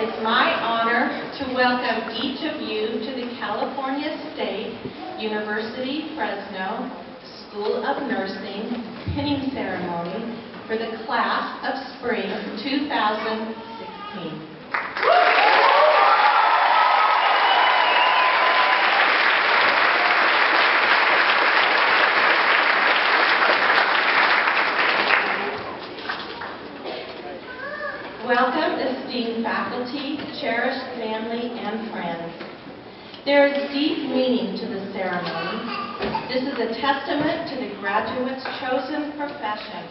is my honor to welcome each of you to the California State University Fresno School of Nursing pinning ceremony for the class of spring 2016. Welcome, esteemed faculty, cherished family, and friends. There is deep meaning to the ceremony. This is a testament to the graduates' chosen profession.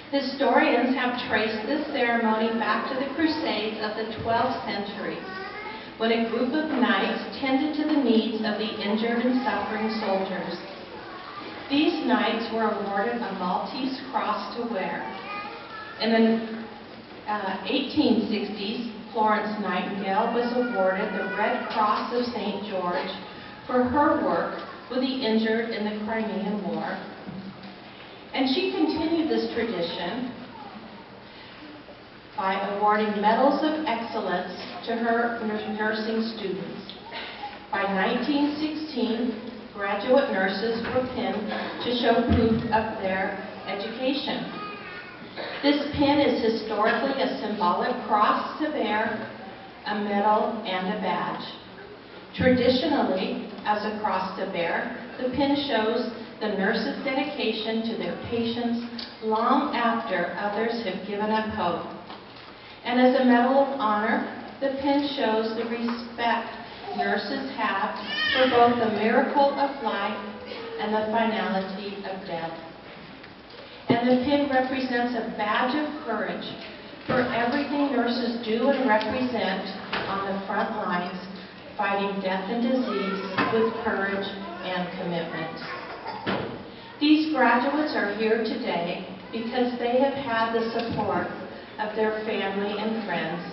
Historians have traced this ceremony back to the Crusades of the 12th century, when a group of knights tended to the needs of the injured and suffering soldiers. These knights were awarded a Maltese cross to wear. In the 1860s, Florence Nightingale was awarded the Red Cross of St. George for her work with the injured in the Crimean War. And she continued this tradition by awarding medals of excellence to her nursing students. By 1916, graduate nurses were pinned to show proof of their education. This pin is historically a symbolic cross to bear, a medal, and a badge. Traditionally, as a cross to bear, the pin shows the nurse's dedication to their patients long after others have given up hope. And as a medal of honor, the pin shows the respect nurses have for both the miracle of life and the finality of death. And the pin represents a badge of courage for everything nurses do and represent on the front lines, fighting death and disease with courage and commitment. These graduates are here today because they have had the support of their family and friends.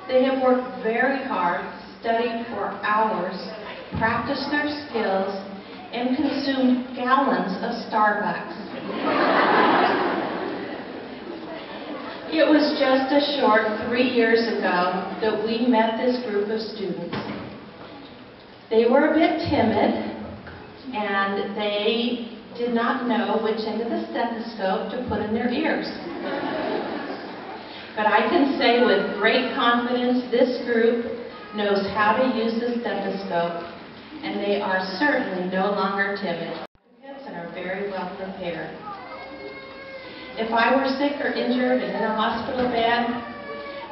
They have worked very hard, studied for hours, practiced their skills, and consumed gallons of Starbucks. It was just a short 3 years ago that we met this group of students. They were a bit timid, and they did not know which end of the stethoscope to put in their ears. But I can say with great confidence this group knows how to use the stethoscope, and they are certainly no longer timid and are very well prepared. If I were sick or injured and in a hospital bed,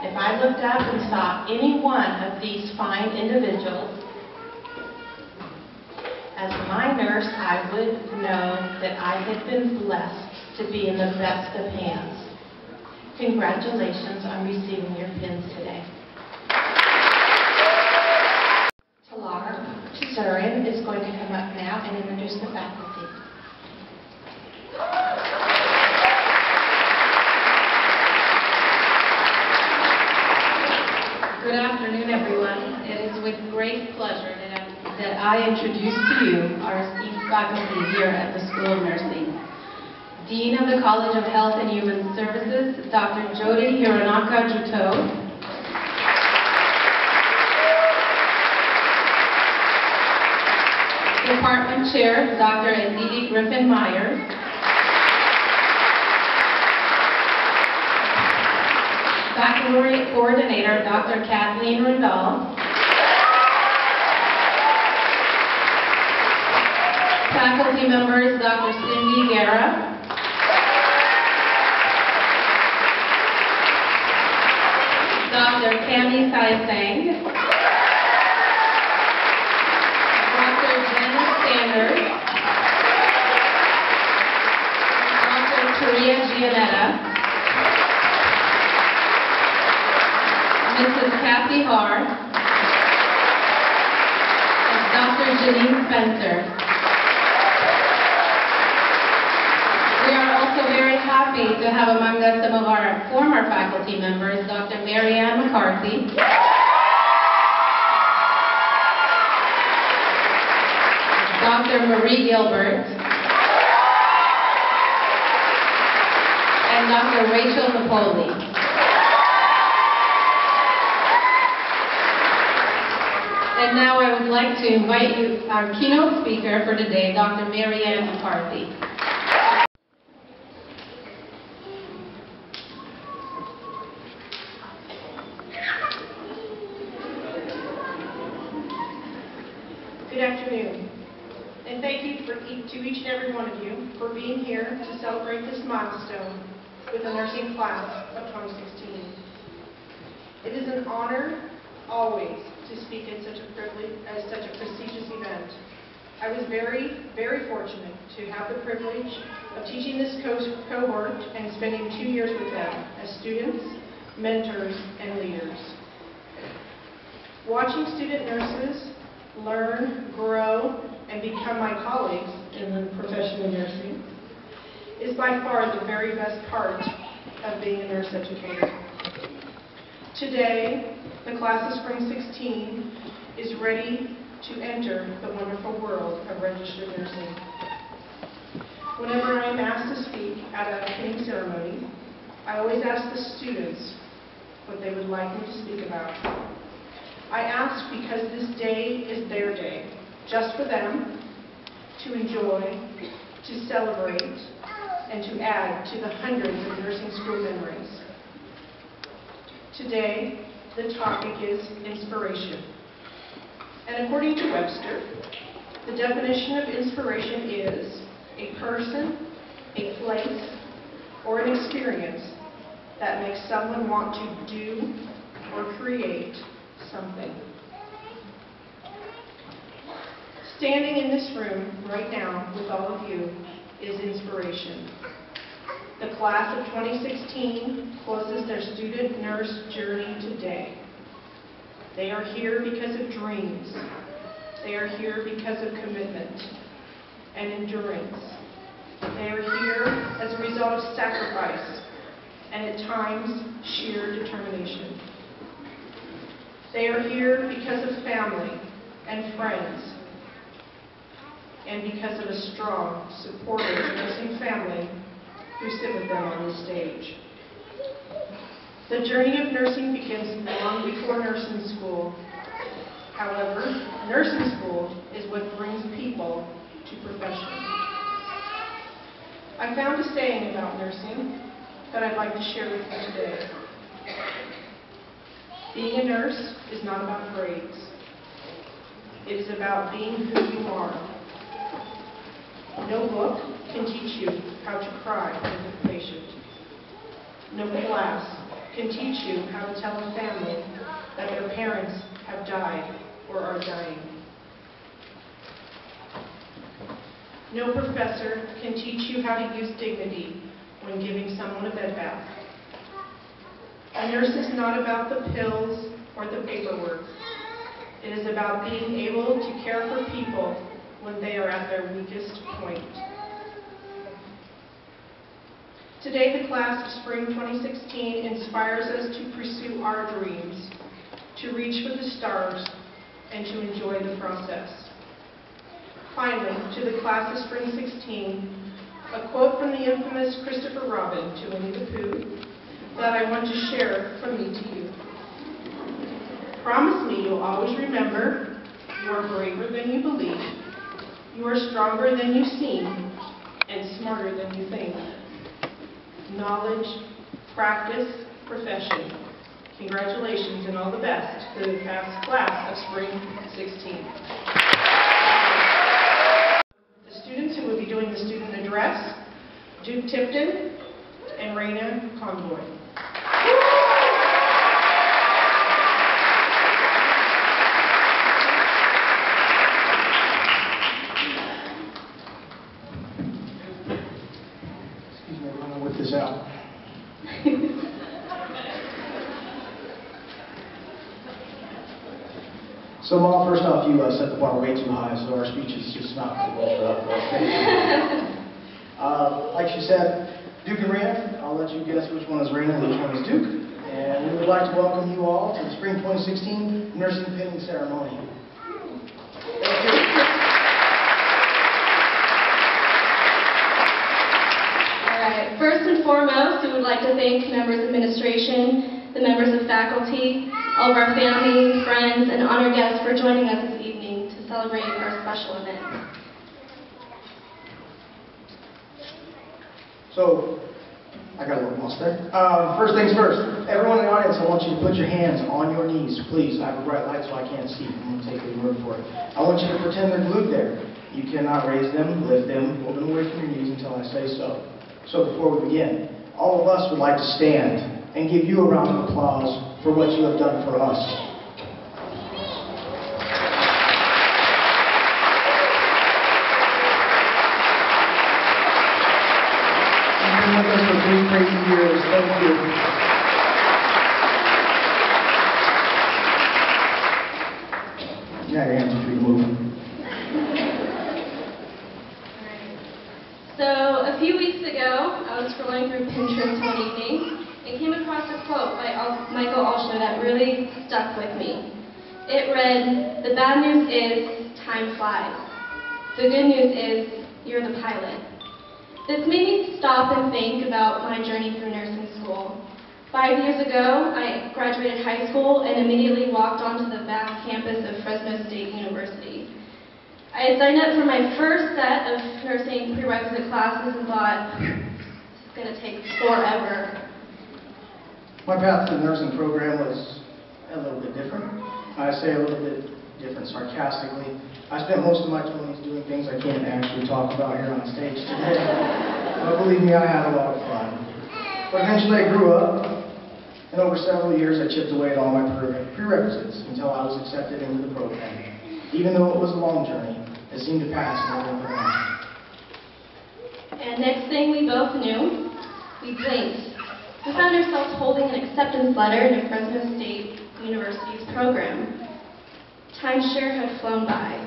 if I looked up and saw any one of these fine individuals, as my nurse, I would know that I had been blessed to be in the best of hands. Congratulations on receiving your pins today. Talar Chizurian is going to come up now and introduce the faculty. Good afternoon, everyone. It is with great pleasure that I introduce to you our esteemed faculty here at the School of Nursing. Dean of the College of Health and Human Services, Dr. Jody Hironaka Juto. Department Chair, Dr. Aditi Griffin-Myers. Baccalaureate Coordinator, Dr. Kathleen Rendall. Faculty members, Dr. Cindy Guerra. Dr. Tammy Saisang. Dr. Janice Sanders. Dr. Taria Gianetta. Mrs. Kathy Har, and Dr. Janine Spencer. We are also very happy to have among us some of our former faculty members, Dr. Mary Ann McCarthy, Dr. Marie Gilbert, and Dr. Rachel Napoli. And now I would like to invite you, our keynote speaker for today, Dr. Mary Ann McCarthy. Good afternoon, and thank you to each and every one of you for being here to celebrate this milestone with the nursing class of 2016. It is an honor always to speak at such a prestigious event. I was very, very fortunate to have the privilege of teaching this cohort and spending 2 years with them as students, mentors, and leaders. Watching student nurses learn, grow, and become my colleagues in the profession of nursing is by far the very best part of being a nurse educator. Today, the class of Spring 16 is ready to enter the wonderful world of registered nursing. Whenever I am asked to speak at a pinning ceremony, I always ask the students what they would like me to speak about. I ask because this day is their day, just for them, to enjoy, to celebrate, and to add to the hundreds of nursing school memories. Today, the topic is inspiration. And according to Webster, the definition of inspiration is a person, a place, or an experience that makes someone want to do or create something. Standing in this room right now with all of you is inspiration. The class of 2016 closes their student nurse journey today. They are here because of dreams. They are here because of commitment and endurance. They are here as a result of sacrifice and at times sheer determination. They are here because of family and friends and because of a strong, supportive nursing family who sit with them on this stage. The journey of nursing begins long before nursing school. However, nursing school is what brings people to profession. I found a saying about nursing that I'd like to share with you today. Being a nurse is not about grades. It is about being who you are. No book can teach you how to cry with a patient. No class can teach you how to tell a family that their parents have died or are dying. No professor can teach you how to use dignity when giving someone a bed bath. A nurse is not about the pills or the paperwork. It is about being able to care for people when they are at their weakest point. Today, the class of Spring 2016 inspires us to pursue our dreams, to reach for the stars, and to enjoy the process. Finally, to the class of Spring 16, a quote from the infamous Christopher Robin to Winnie the Pooh that I want to share from me to you. Promise me you'll always remember you are braver than you believe, you are stronger than you seem, and smarter than you think. Knowledge, practice, profession. Congratulations and all the best to the past class of Spring 16. The students who will be doing the student address, Duke Tipton and Raina Convoy. Excuse me, I'm going to whip this out. So, Mom, first off, you set the bar way too high, so our speech is just not going to measure up. Like she said, Duke and Raina, I'll let you guess which one is Raina and which one is Duke. And we would like to welcome you all to the Spring 2016 Nursing Pinning Ceremony. Thank you. All right. First and foremost, we would like to thank members of administration, the members of faculty, all of our family, friends, and honored guests for joining us this evening to celebrate our special event. So, I got a little lost there. First things first, everyone in the audience, I want you to put your hands on your knees, please. I have a bright light so I can't see. I'm going to take your word for it. I want you to pretend they're glued there. You cannot raise them, lift them, pull them away from your knees until I say so. So before we begin, all of us would like to stand and give you a round of applause for what you have done for us. With us for 3 crazy years. Thank you. Now your hands are free to move. So, a few weeks ago, I was scrolling through Pinterest one evening and came across a quote by Michael Alscher that really stuck with me. It read, "The bad news is time flies. The good news is you're the pilot." This made me stop and think about my journey through nursing school. 5 years ago, I graduated high school and immediately walked onto the vast campus of Fresno State University. I had signed up for my first set of nursing prerequisite classes and thought, this is going to take forever. My path to the nursing program was a little bit different. I say a little bit different sarcastically. I spent most of my 20s doing things I can't actually talk about here on stage today. But believe me, I had a lot of fun. But eventually I grew up, and over several years I chipped away at all my prerequisites until I was accepted into the program. Even though it was a long journey, it seemed to pass in a blink of an eye. And next thing we both knew, we blinked. We found ourselves holding an acceptance letter into Fresno State University's program. Time sure had flown by.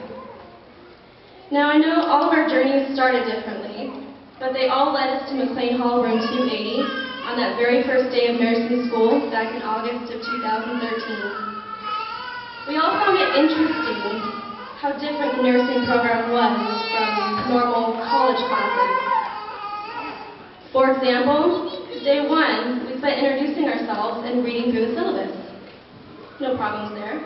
Now I know all of our journeys started differently, but they all led us to McLean Hall Room 280 on that very first day of nursing school back in August of 2013. We all found it interesting how different the nursing program was from normal college classes. For example, day 1, we spent introducing ourselves and reading through the syllabus. No problems there.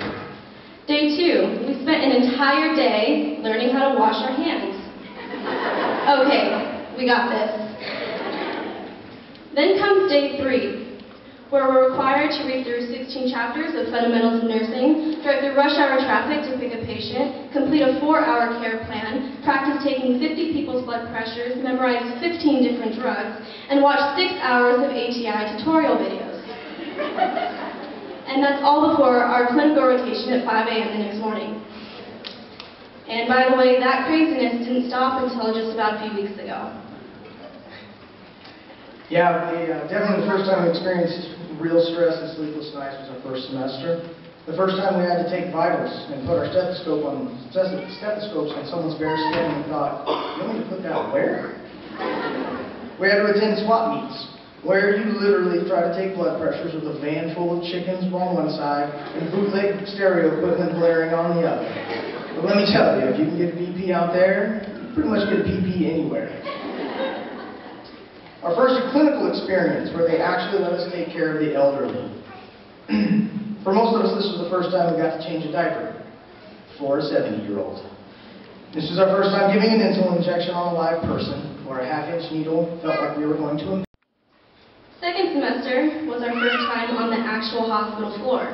Day 2, we spent an entire day learning how to wash our hands. Okay, we got this. Then comes day 3, where we're required to read through 16 chapters of fundamentals of nursing, drive through rush hour traffic to pick a patient, complete a 4-hour care plan, practice taking 50 people's blood pressures, memorize 15 different drugs, and watch 6 hours of ATI tutorial videos. And that's all before our clinical rotation at 5 a.m. the next morning. And by the way, that craziness didn't stop until just about a few weeks ago. Yeah, definitely the first time we experienced real stress and sleepless nights was our first semester. The first time we had to take vitals and put our stethoscopes on someone's bare skin, and we thought, you want me to put that where? We had to attend swap meets, where you literally try to take blood pressures with a van full of chickens on one side and bootleg stereo equipment blaring on the other. But let me tell you, if you can get a BP out there, you can pretty much get a PP anywhere. Our first clinical experience where they actually let us take care of the elderly. For most of us, this was the first time we got to change a diaper for a 70-year-old. This was our first time giving an insulin injection on a live person, where a half-inch needle felt like we were going to. Second semester was our first time on the actual hospital floor.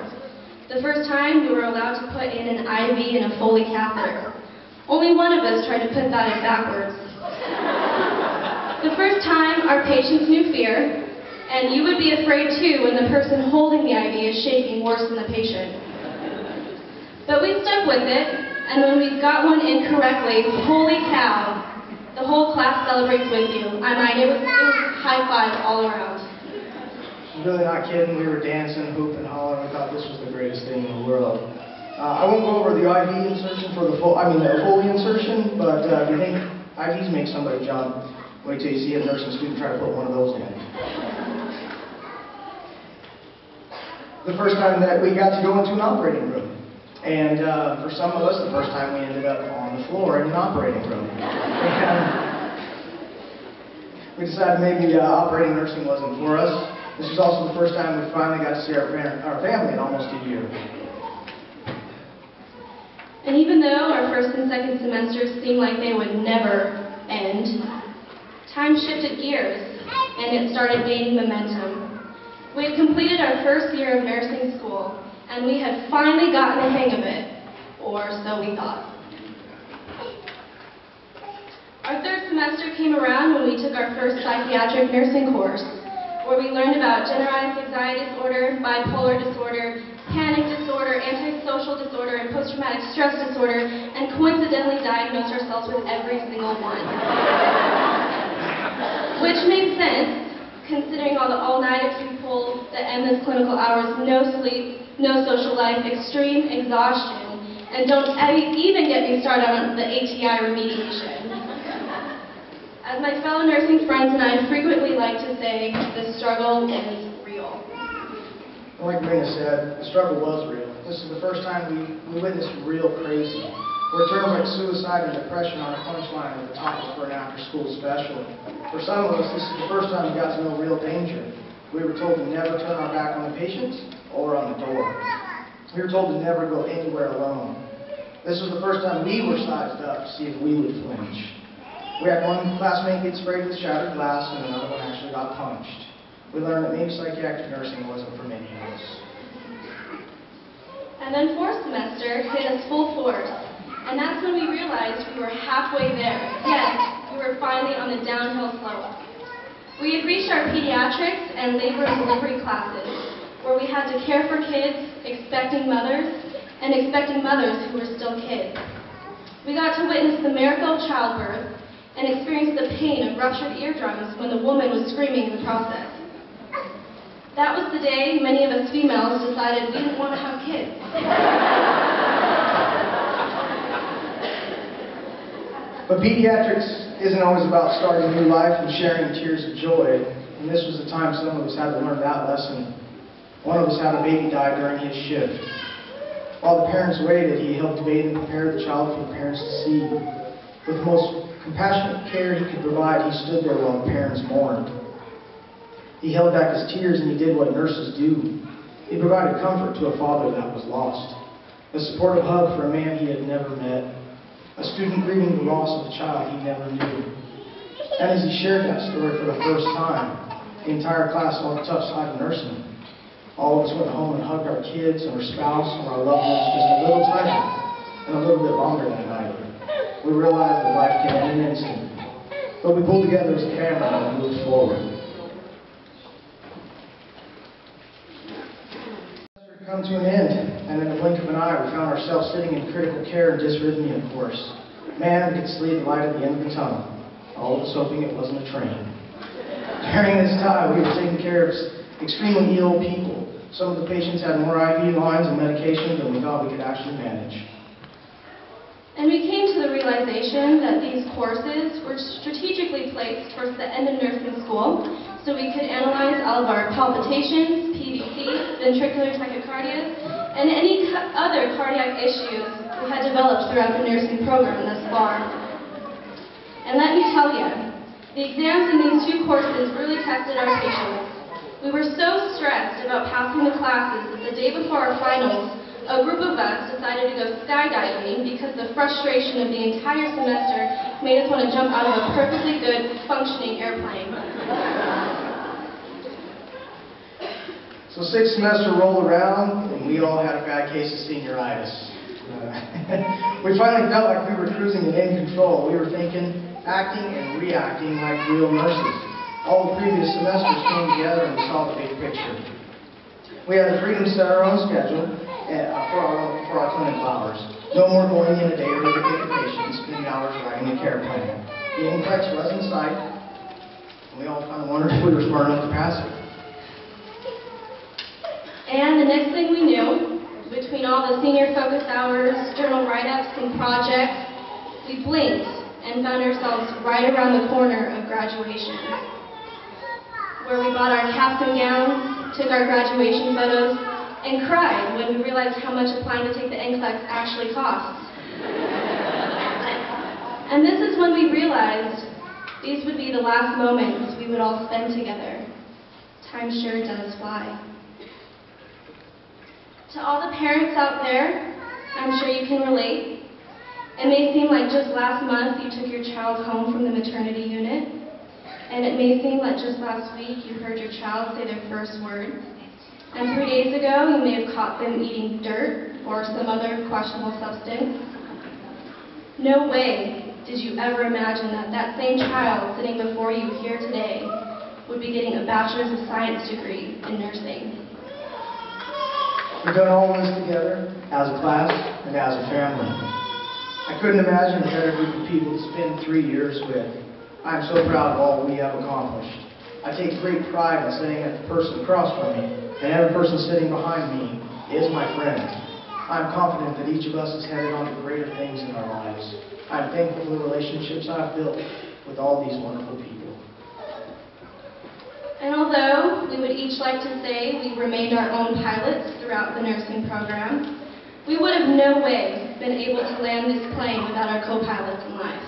The first time we were allowed to put in an IV and a Foley catheter. Only one of us tried to put that in backwards. The first time, our patients knew fear, and you would be afraid too when the person holding the IV is shaking worse than the patient. But we stuck with it, and when we got one in correctly, holy cow, the whole class celebrates with you. I mean, it was high five all around. Really not kidding, we were dancing, hooping, hollering. We thought this was the greatest thing in the world. I won't go over the IV insertion for the Foley insertion, but if you think IVs make somebody jump, wait till you see a nursing student try to put one of those in. The first time that we got to go into an operating room. And for some of us, the first time we ended up on the floor in an operating room. And we decided maybe operating nursing wasn't for us. This was also the first time we finally got to see our family in almost a year. And even though our first and second semesters seemed like they would never end, time shifted gears and it started gaining momentum. We had completed our first year of nursing school and we had finally gotten the hang of it, or so we thought. Our third semester came around when we took our first psychiatric nursing course, where we learned about generalized anxiety disorder, bipolar disorder, panic disorder, antisocial disorder, and post-traumatic stress disorder, and coincidentally diagnosed ourselves with every single one. Which made sense, considering all the all-nighters we pulled, the endless clinical hours, no sleep, no social life, extreme exhaustion, and don't even get me started on the ATI remediation. As my fellow nursing friends and I frequently like to say, the struggle is real. Like Marina said, the struggle was real. This is the first time we witnessed real crazy, where terms like suicide and depression are a punchline of the topic for an after-school special. For some of us, this is the first time we got to know real danger. We were told to never turn our back on the patients or on the door. We were told to never go anywhere alone. This was the first time we were sized up to see if we would flinch. We had one classmate get sprayed with shattered glass and another one actually got punched. We learned that maybe psychiatric nursing wasn't for many of us. And then fourth semester hit us full force, and that's when we realized we were halfway there. Yes, we were finally on the downhill slope. We had reached our pediatrics and labor and delivery classes, where we had to care for kids, expecting mothers who were still kids. We got to witness the miracle of childbirth, and experienced the pain of ruptured eardrums when the woman was screaming in the process. That was the day many of us females decided we didn't want to have kids. But pediatrics isn't always about starting a new life and sharing tears of joy, and this was the time some of us had to learn that lesson. One of us had a baby die during his shift. While the parents waited, he helped bathe and prepare the child for the parents to see. With the most compassionate care he could provide, he stood there while the parents mourned. He held back his tears and he did what nurses do. He provided comfort to a father that was lost, a supportive hug for a man he had never met, a student grieving the loss of a child he never knew. And as he shared that story for the first time, the entire class saw the tough side of nursing. All of us went home and hugged our kids and our spouse and our loved ones just a little tighter and a little bit longer that night. We realized that life can end in an instant, but we pulled together as a family and moved forward. Come to an end, and in the blink of an eye, we found ourselves sitting in critical care and dysrhythmia course. Man, we could see the light at the end of the tunnel, all of us hoping it wasn't a train. During this time, we were taking care of extremely ill people. Some of the patients had more IV lines and medication than we thought we could actually manage. And we came to the realization that these courses were strategically placed towards the end of nursing school, so we could analyze all of our palpitations, PVCs, ventricular tachycardia, and any other cardiac issues we had developed throughout the nursing program thus far. And let me tell you, the exams in these two courses really tested our patience. We were so stressed about passing the classes that the day before our finals, a group of us decided to go skydiving because the frustration of the entire semester made us want to jump out of a perfectly good, functioning airplane. So sixth semester rolled around, and we all had a bad case of senioritis. We finally felt like we were cruising and in control. We were thinking, acting, and reacting like real nurses. All the previous semesters came together and we saw the big picture. We had the freedom to set our own schedule for our clinical hours. No more going in a day early to pick a patient, spending hours writing a care plan. The NCLEX was in sight, and we all kind of wondered if we were smart enough to pass it. And the next thing we knew, between all the senior focus hours, journal write-ups, and projects, we blinked and found ourselves right around the corner of graduation, where we bought our caps and gowns, took our graduation photos, and cried when we realized how much applying to take the NCLEX actually costs. And this is when we realized these would be the last moments we would all spend together. Time sure does fly. To all the parents out there, I'm sure you can relate. It may seem like just last month you took your child home from the maternity unit, and it may seem like just last week you heard your child say their first word, and 3 days ago you may have caught them eating dirt or some other questionable substance. No way did you ever imagine that that same child sitting before you here today would be getting a Bachelor's of Science degree in nursing. We've done all this together, as a class and as a family. I couldn't imagine a better group of people to spend 3 years with. I'm so proud of all we have accomplished. I take great pride in saying that the person across from me and every person sitting behind me is my friend. I'm confident that each of us is headed on to greater things in our lives. I'm thankful for the relationships I've built with all these wonderful people. And although we would each like to say we remained our own pilots throughout the nursing program, we would have no way been able to land this plane without our co-pilots in life.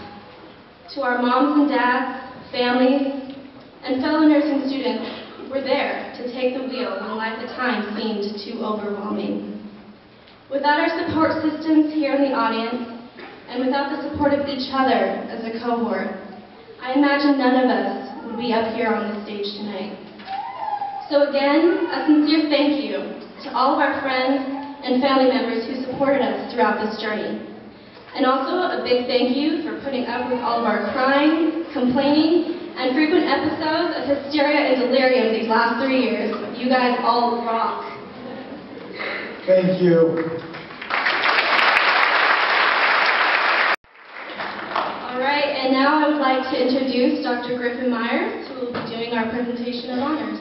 To our moms and dads, families, and fellow nursing students, we're there to take the wheel when life at times seemed too overwhelming. Without our support systems here in the audience, and without the support of each other as a cohort, I imagine none of us would be up here on this stage tonight. So again, a sincere thank you to all of our friends and family members who supported us throughout this journey. And also a big thank you for putting up with all of our crying, complaining, and frequent episodes of hysteria and delirium these last 3 years. You guys all rock. Thank you. All right, and now I would like to introduce Dr. Griffin Myers, who will be doing our presentation of honors.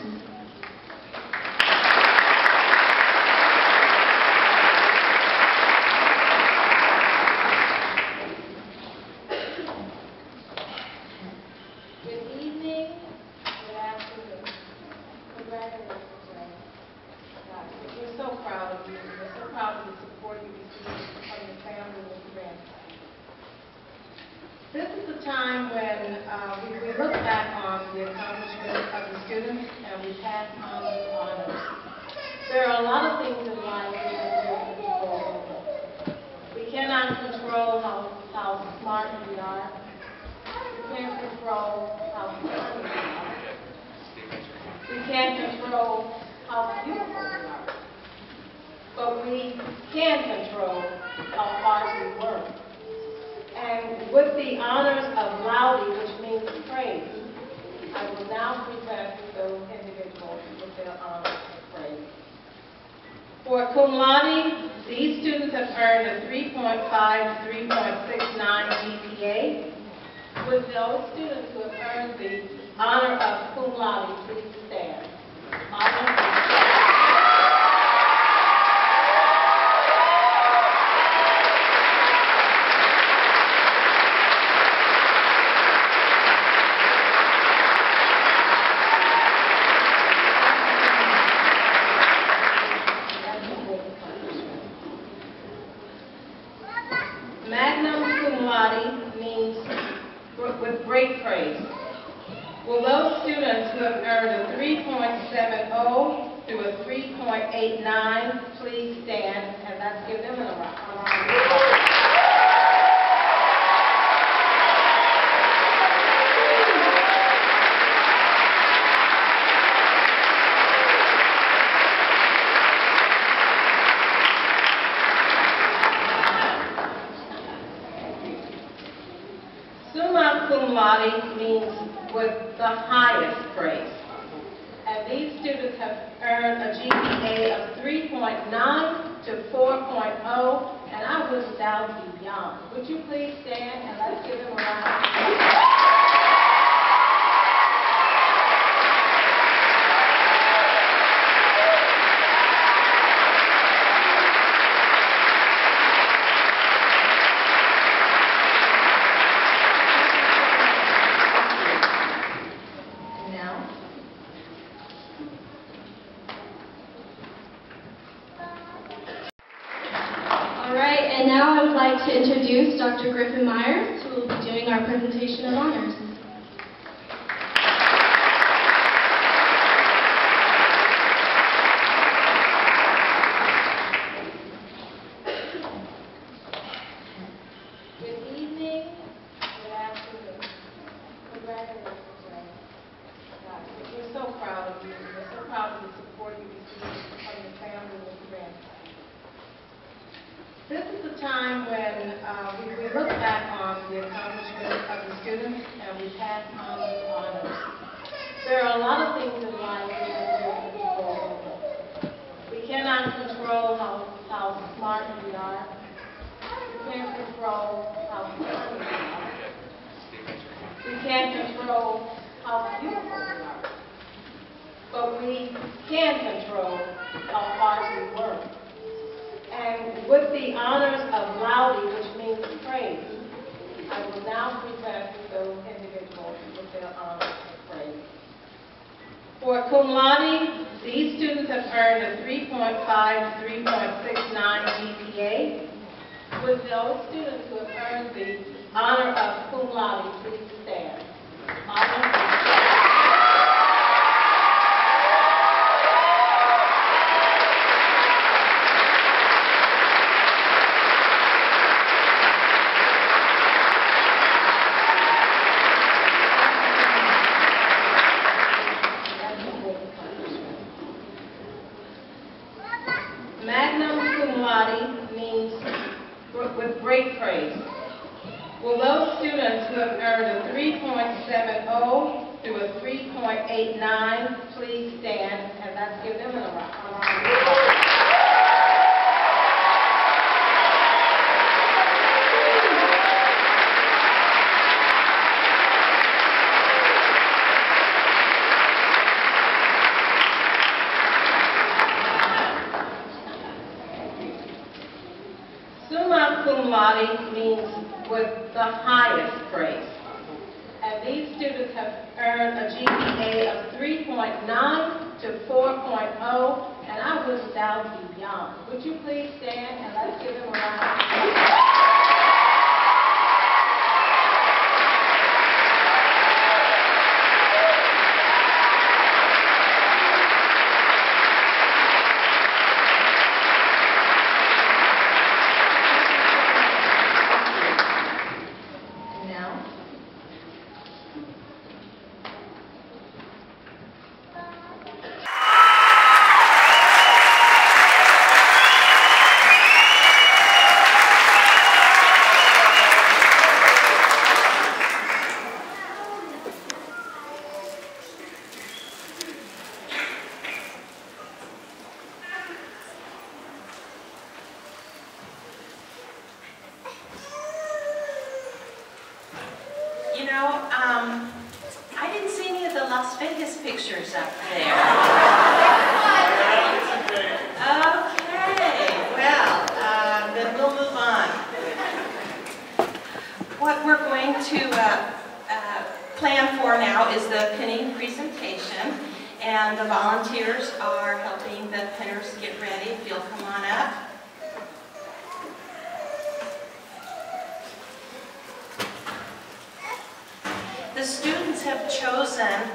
This is the time when we look back on the accomplishments of the students and we pass on the honors. There are a lot of things in life we don't have control over. We cannot control how smart we are. We can't control how funny we are. We can't control how beautiful we are. But we can control how hard we work. And with the honors of Laude, which means praise, I will now present those individuals with their honors of praise. For cum laude, these students have earned a 3.5 to 3.69 GPA. With those students who have earned the honor of cum laude, please stand. Magnum cum laude means with great praise. Will those students who have earned a 3.70 to a 3.89 please stand, and let's give them a round of applause. Summa cum laude means with the highest praise. And these students have earned a GPA of 3.9 to 4.0, and I wish that would be beyond. Would you please stand and let's give them a round of applause. And now I would like to introduce Dr. Griffin Myers, who will be doing our presentation of honors. This is the time when we look back on the accomplishments of the students and we pass on the honors. There are a lot of things in life we can't control over. We cannot control how smart we are. We can't control how funny we are. We can't control how beautiful we are. But we can control how hard we work. And with the honors of Laude, which means praise, I will now present those individuals with their honors of praise. For cum laude, these students have earned a 3.5 to 3.69 GPA. With those students who have earned the honor of cum laude, please stand. Magnum cum laude means with great praise. Will those students who have earned a 3.70 to a 3.89 please stand, and let's give them a round of applause. Summa cum laude means with the highest praise. And these students have earned a GPA of 3.9 to 4.0, and I wish that would be beyond. Would you please stand and let's give them a round of applause. You know, I didn't see any of the Las Vegas pictures up there. Okay, well, then we'll move on. What we're going to plan for now is the pinning presentation, and the volunteers are helping the pinners get ready. If you'll come on up. The students have chosen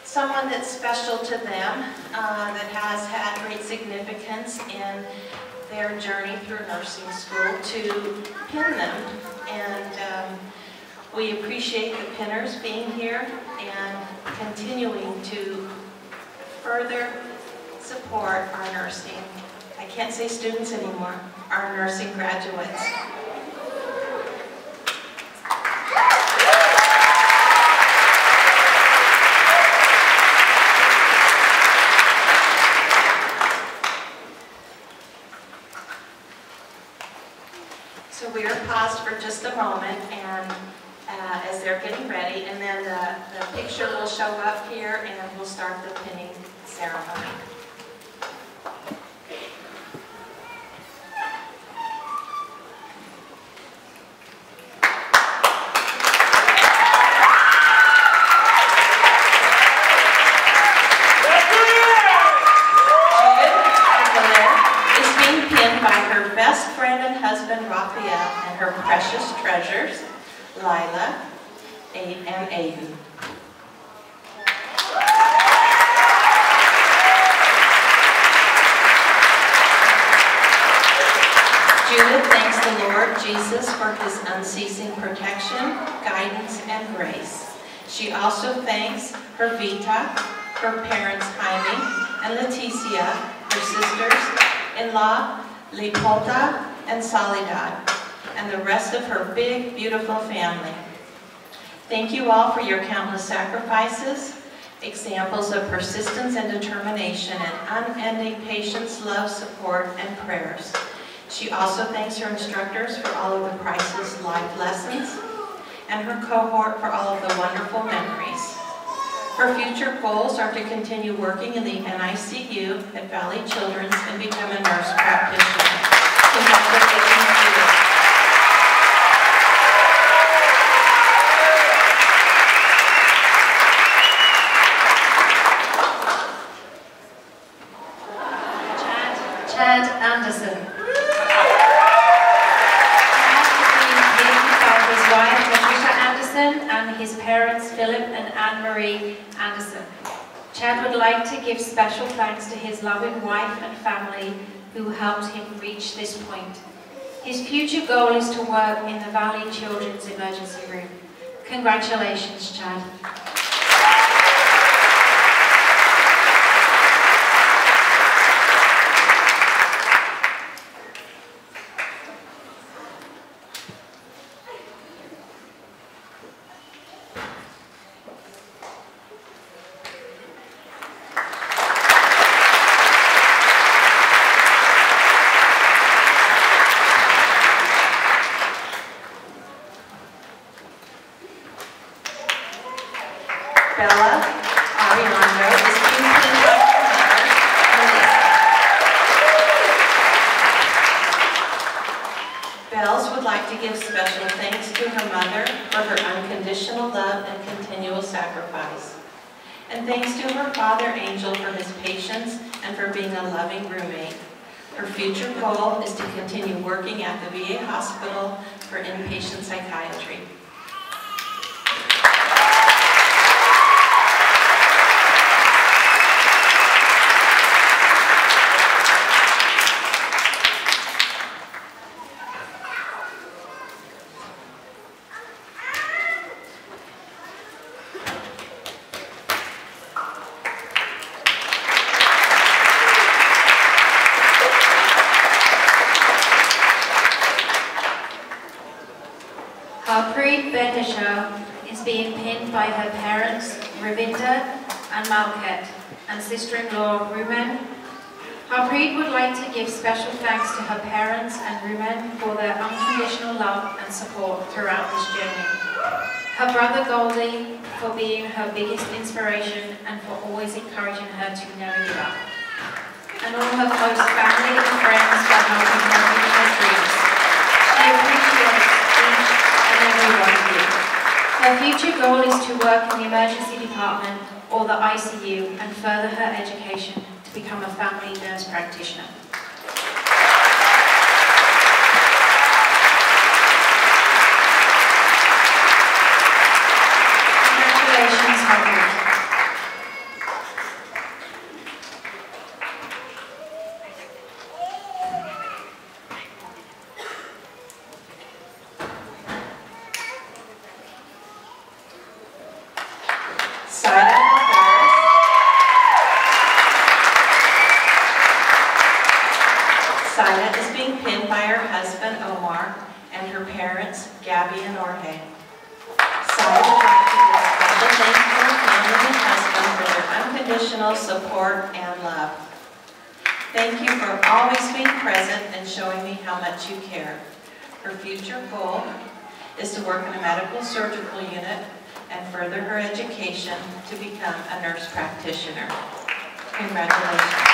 someone that's special to them, that has had great significance in their journey through nursing school to pin them. And we appreciate the pinners being here and continuing to further support our nursing, I can't say students anymore, our nursing graduates. So we are paused for just a moment, and as they're getting ready, and then the picture will show up here, and we'll start the pinning ceremony. Raphael and her precious treasures, Lila, and Ahu. Judith thanks the Lord Jesus for his unceasing protection, guidance, and grace. She also thanks her Vita, her parents Jaime and Leticia, her sisters-in-law Leopolda and Soledad, and the rest of her big, beautiful family. Thank you all for your countless sacrifices, examples of persistence and determination, and unending patience, love, support, and prayers. She also thanks her instructors for all of the priceless life lessons, and her cohort for all of the wonderful memories. Her future goals are to continue working in the NICU at Valley Children's and become a nurse practitioner. Congratulations to you. Chad Anderson. Chad is his wife, Patricia Anderson, and his parents, Philip and Anne-Marie Anderson. Chad would like to give special thanks to his loving wife and family who helped him reach this point. His future goal is to work in the Valley Children's Emergency Room. Congratulations, Chad. Bella Ariando is being pinned by her mother, Melissa. Bells would like to give special thanks to her mother for her unconditional love and continual sacrifice. And thanks to her father, Angel, for his patience and for being a loving roommate. Her future goal is to continue working at the VA hospital for inpatient psychiatry. Harpreet Benisha is being pinned by her parents, Ravinda and Malkat, and sister-in-law, Rumen. Harpreet would like to give special thanks to her parents and Rumen for their unconditional love and support throughout this journey. Her brother, Goldie, for being her biggest inspiration and for always encouraging her to never give up. And all her close family and friends for helping her reach her dreams. She appreciates each and every one of you. Her future goal is to work in the emergency department or the ICU and further her education to become a family nurse practitioner. Congratulations, Harpreet. Saida is being pinned by her husband, Omar, and her parents, Gabby and Jorge. Saida would like to give special thanks to her family and husband for their unconditional support and love. Thank you for always being present and showing me how much you care. Her future goal is to work in a medical surgical unit and further her education to become a nurse practitioner. Congratulations.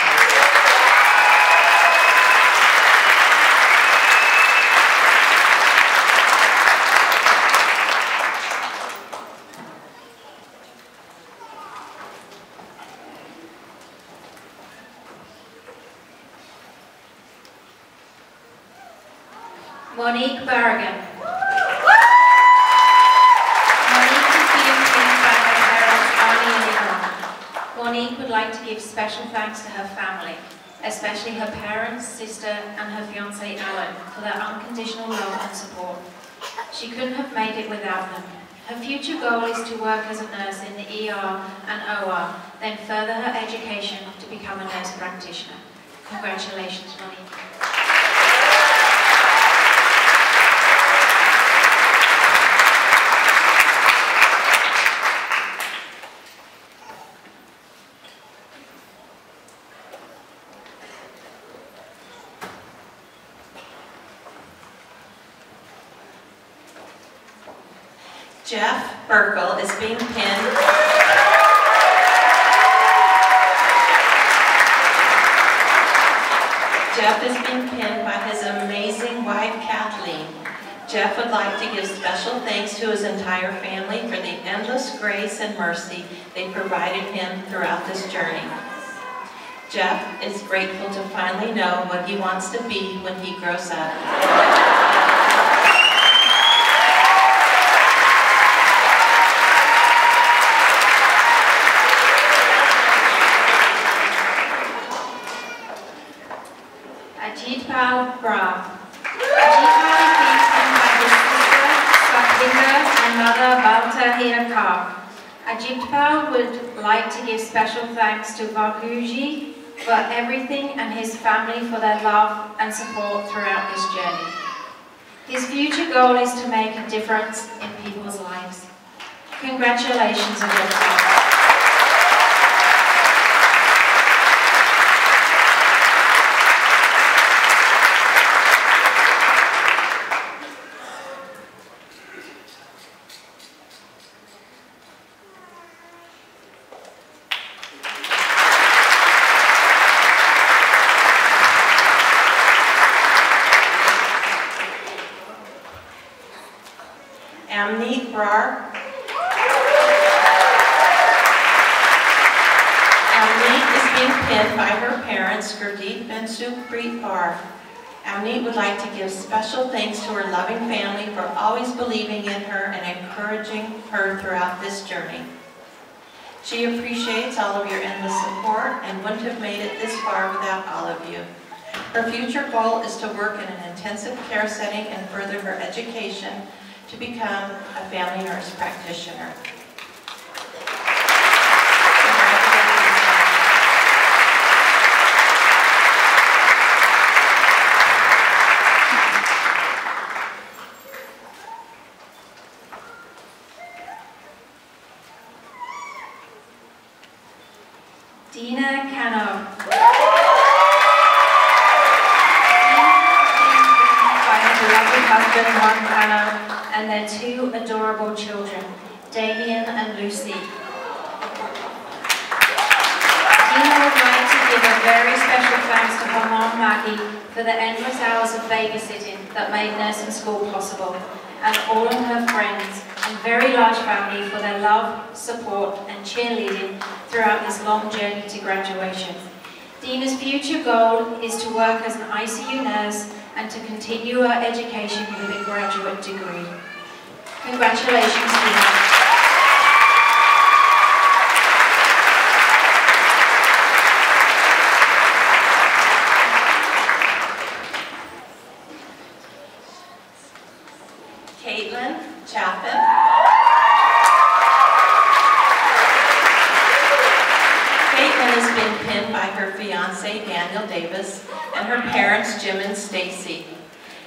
Monique Barragan. Monique is being pinned by her parents, Arnie and Yvonne. Monique would like to give special thanks to her family, especially her parents, sister, and her fiancé Alan, for their unconditional love and support. She couldn't have made it without them. Her future goal is to work as a nurse in the ER and OR, then further her education to become a nurse practitioner. Congratulations, Monique. Jeff Burkle is being pinned. Jeff is being pinned by his amazing wife, Kathleen. Jeff would like to give special thanks to his entire family for the endless grace and mercy they provided him throughout this journey. Jeff is grateful to finally know what he wants to be when he grows up. Ajitpal Bra. Ajitpal is being pinned by his sister, Swapinga, and mother, Balta Hirakar. Ajitpal would like to give special thanks to Vaguji for everything and his family for their love and support throughout this journey. His future goal is to make a difference in people's lives. Congratulations, Ajitpal. Amneet Brar. Amneet is being pinned by her parents, Gurdeep and Sukhpreet Brar. Amneet would like to give special thanks to her loving family for always believing in her and encouraging her throughout this journey. She appreciates all of your endless support and wouldn't have made it this far without all of you. Her future goal is to work in an intensive care setting and further her education to become a family nurse practitioner. Dina Cano. By her beloved husband, Mark Cano, and their two adorable children, Damien and Lucy. Dina would like to give a very special thanks to her mom, Maggie, for the endless hours of babysitting that made nursing school possible, and all of her friends and very large family for their love, support, and cheerleading throughout this long journey to graduation. Dina's future goal is to work as an ICU nurse and to continue her education with a graduate degree. Congratulations, Dina. Caitlin Chaffin. Caitlin has been pinned by her fiancé, Daniel Davis, and her parents, Jim and Stacy.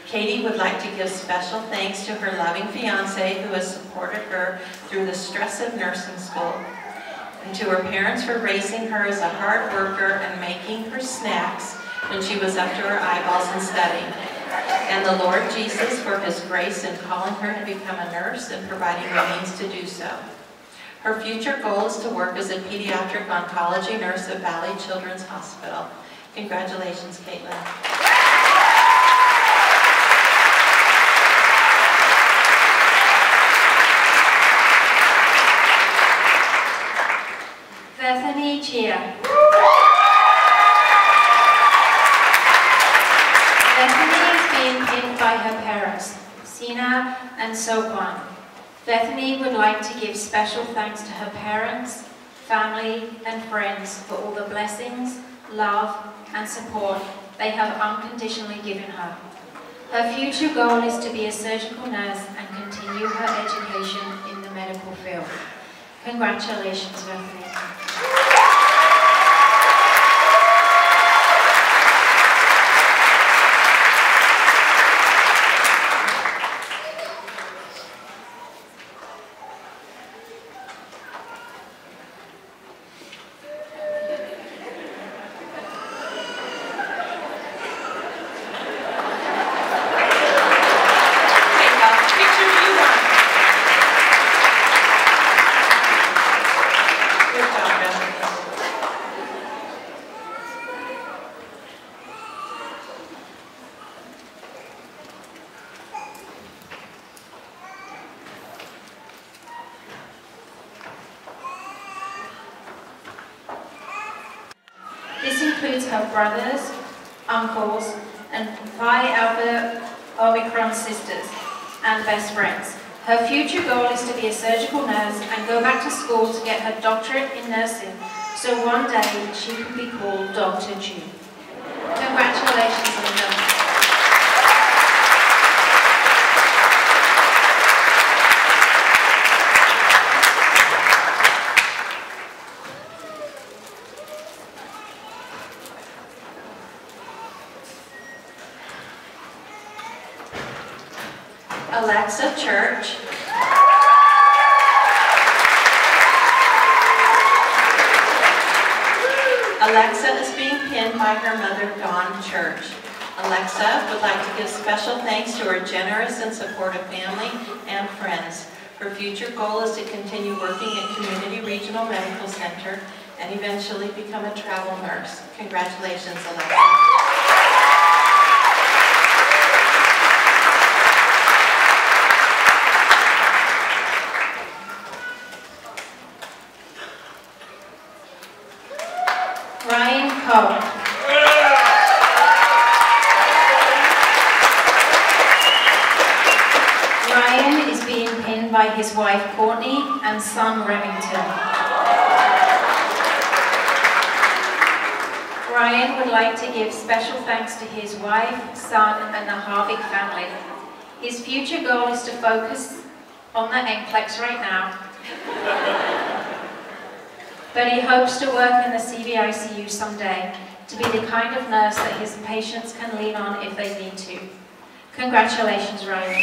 Katie would like to give special thanks to her loving fiancé who has supported her through the stress of nursing school, and to her parents for raising her as a hard worker and making her snacks when she was up to her eyeballs in studying, and the Lord Jesus for his grace in calling her to become a nurse and providing the means to do so. Her future goal is to work as a pediatric oncology nurse at Valley Children's Hospital. Congratulations, Caitlin. Bethany Chia. Bethany is being pinned by her parents, Sina and Sokwan. Bethany would like to give special thanks to her parents, family, and friends for all the blessings, love, and support they have unconditionally given her. Her future goal is to be a surgical nurse and continue her education in the medical field. Congratulations, Bethany. includes her brothers, uncles, and Phi Alpha Omicron sisters and best friends. Her future goal is to be a surgical nurse and go back to school to get her doctorate in nursing, so one day she could be called Dr. June. Congratulations, Linda. Alexa Church. Alexa is being pinned by her mother, Dawn Church. Alexa would like to give special thanks to her generous and supportive family and friends. Her future goal is to continue working at Community Regional Medical Center and eventually become a travel nurse. Congratulations, Alexa. Ryan Coe. Ryan is being pinned by his wife Courtney and son Remington. Ryan would like to give special thanks to his wife, son, and the Harvick family. His future goal is to focus on the NCLEX right now. But he hopes to work in the CVICU someday, to be the kind of nurse that his patients can lean on if they need to. Congratulations, Ryan.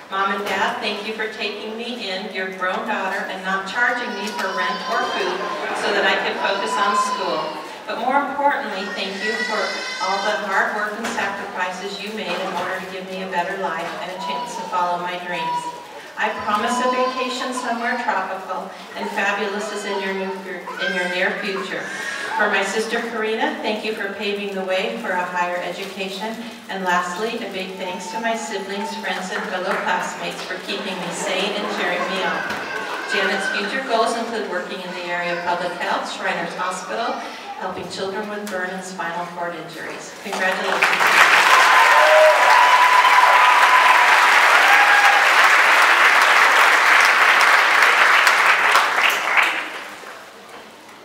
Mom and Dad, thank you for taking me in, your grown daughter, and not charging me for rent or food so that I could focus on school. But more importantly, thank you for all the hard work and sacrifices you made in order to give me a better life and a chance to follow my dreams. I promise a vacation somewhere tropical and fabulous is in your near future. For my sister Karina, thank you for paving the way for a higher education. And lastly, a big thanks to my siblings, friends, and fellow classmates for keeping me sane and cheering me on. Janet's future goals include working in the area of public health, Shriners Hospital, helping children with burn and spinal cord injuries. Congratulations.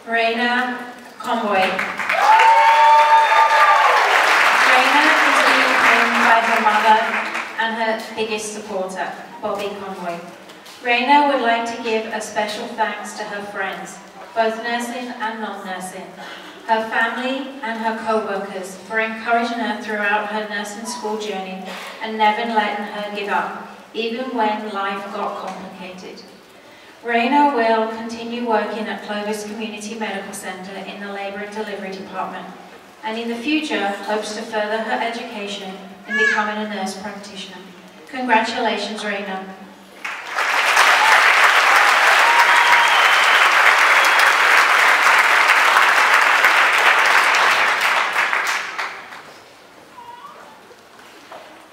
Raina Convoy. Raina is being pinned by her mother and her biggest supporter, Bobby Convoy. Raina would like to give a special thanks to her friends, both nursing and non-nursing, her family and her co-workers for encouraging her throughout her nursing school journey and never letting her give up, even when life got complicated. Raina will continue working at Clovis Community Medical Center in the Labor and Delivery Department, and in the future hopes to further her education in becoming a nurse practitioner. Congratulations, Raina.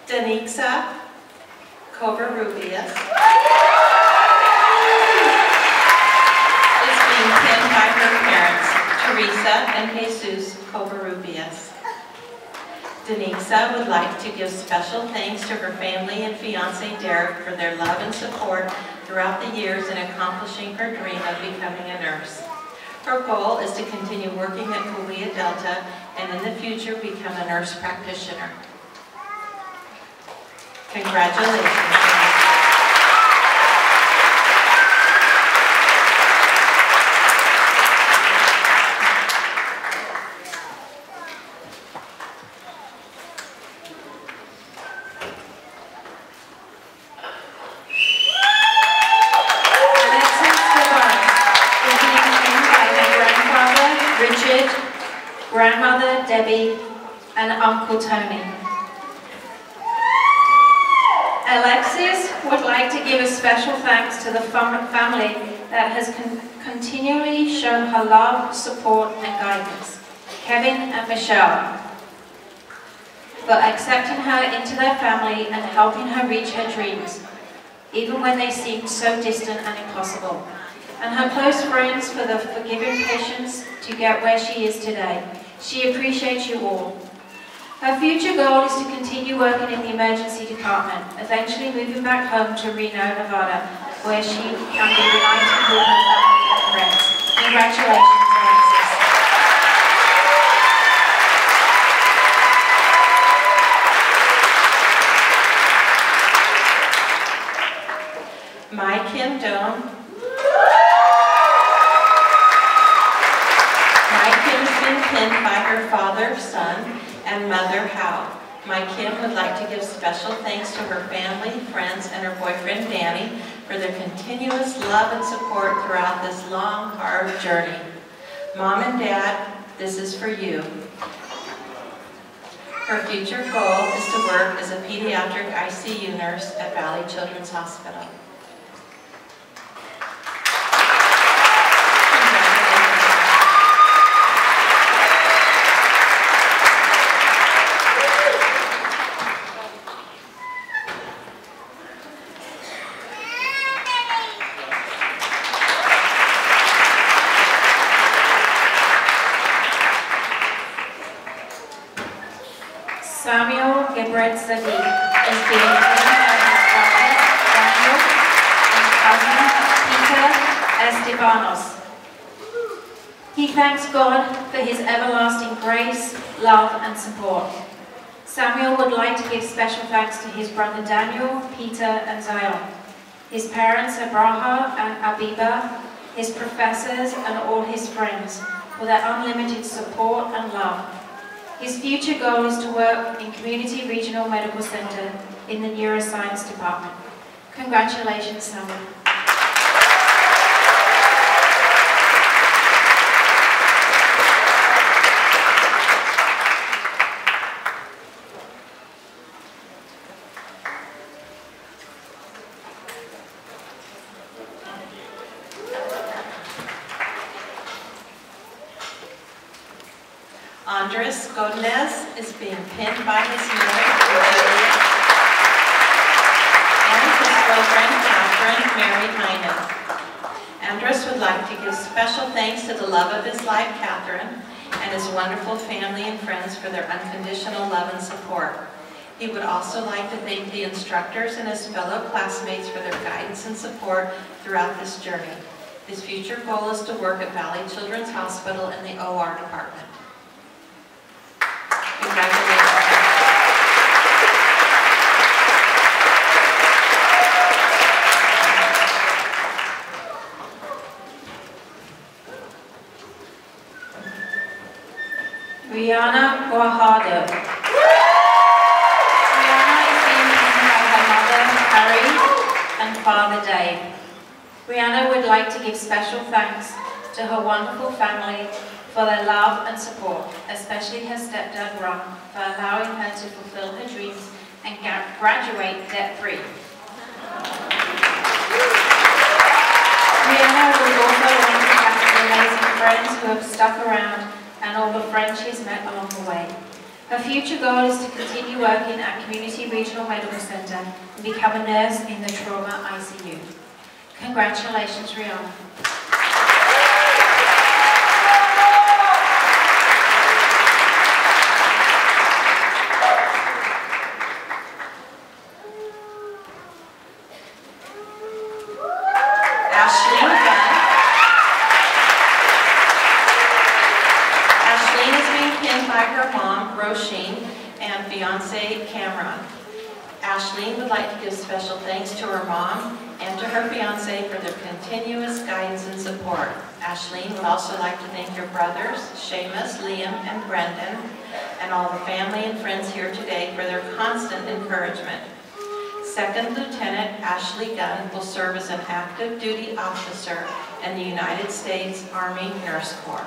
Danixa Covarrubias is being pinned by her parents, Teresa and Jesus Covarrubias. Danixa would like to give special thanks to her family and fiance Derek for their love and support throughout the years in accomplishing her dream of becoming a nurse. Her goal is to continue working at Kaweah Delta and in the future become a nurse practitioner. Congratulations. Alexis grandmother Debbie, and Uncle Tony. Alexis would like to give a special thanks to the family that has continually shown her love, support, and guidance. Kevin and Michelle, for accepting her into their family and helping her reach her dreams, even when they seemed so distant and impossible. And her close friends for the forgiving patience to get where she is today. She appreciates you all. Her future goal is to continue working in the emergency department, eventually moving back home to Reno, Nevada, where she can be reunited with her family and friends. Congratulations, Alexis. My Kim Doan. My Kim's been pinned by her father, son, and mother, Hal. My Kim would like to give special thanks to her family, friends, and her boyfriend, Danny, for their continuous love and support throughout this long, hard journey. Mom and Dad, this is for you. Her future goal is to work as a pediatric ICU nurse at Valley Children's Hospital. Samuel Gibret Sadiq is being pinned by his father, Daniel, and cousin, Peter Estebanos. He thanks God for his everlasting grace, love, and support. Samuel would like to give special thanks to his brother Daniel, Peter, and Zion, his parents Abraha and Abiba, his professors, and all his friends for their unlimited support and love. His future goal is to work in Community Regional Medical Center in the Neuroscience Department. Congratulations, Samuel. Andres Godinez is being pinned by his mother, Julia, and his girlfriend, Catherine Mary Heinen. Andres would like to give special thanks to the love of his life, Catherine, and his wonderful family and friends for their unconditional love and support. He would also like to thank the instructors and his fellow classmates for their guidance and support throughout this journey. His future goal is to work at Valley Children's Hospital in the OR department. Rihanna Guajardo. Rihanna is being pinned by her mother, Harry, and father, Dave. Rihanna would like to give special thanks to her wonderful family for their love and support, especially her stepdad, Ron, for allowing her to fulfill her dreams and graduate debt-free. Rihanna would also like to thank the amazing friends who have stuck around and all the friends she's met along the way. Her future goal is to continue working at Community Regional Medical Center and become a nurse in the trauma ICU. Congratulations, Rihanna. And fiance Cameron. Ashleen would like to give special thanks to her mom and to her fiance for their continuous guidance and support. Ashleen would also like to thank your brothers, Seamus, Liam, and Brendan, and all the family and friends here today for their constant encouragement. Second Lieutenant Ashley Gunn will serve as an active duty officer in the United States Army Nurse Corps.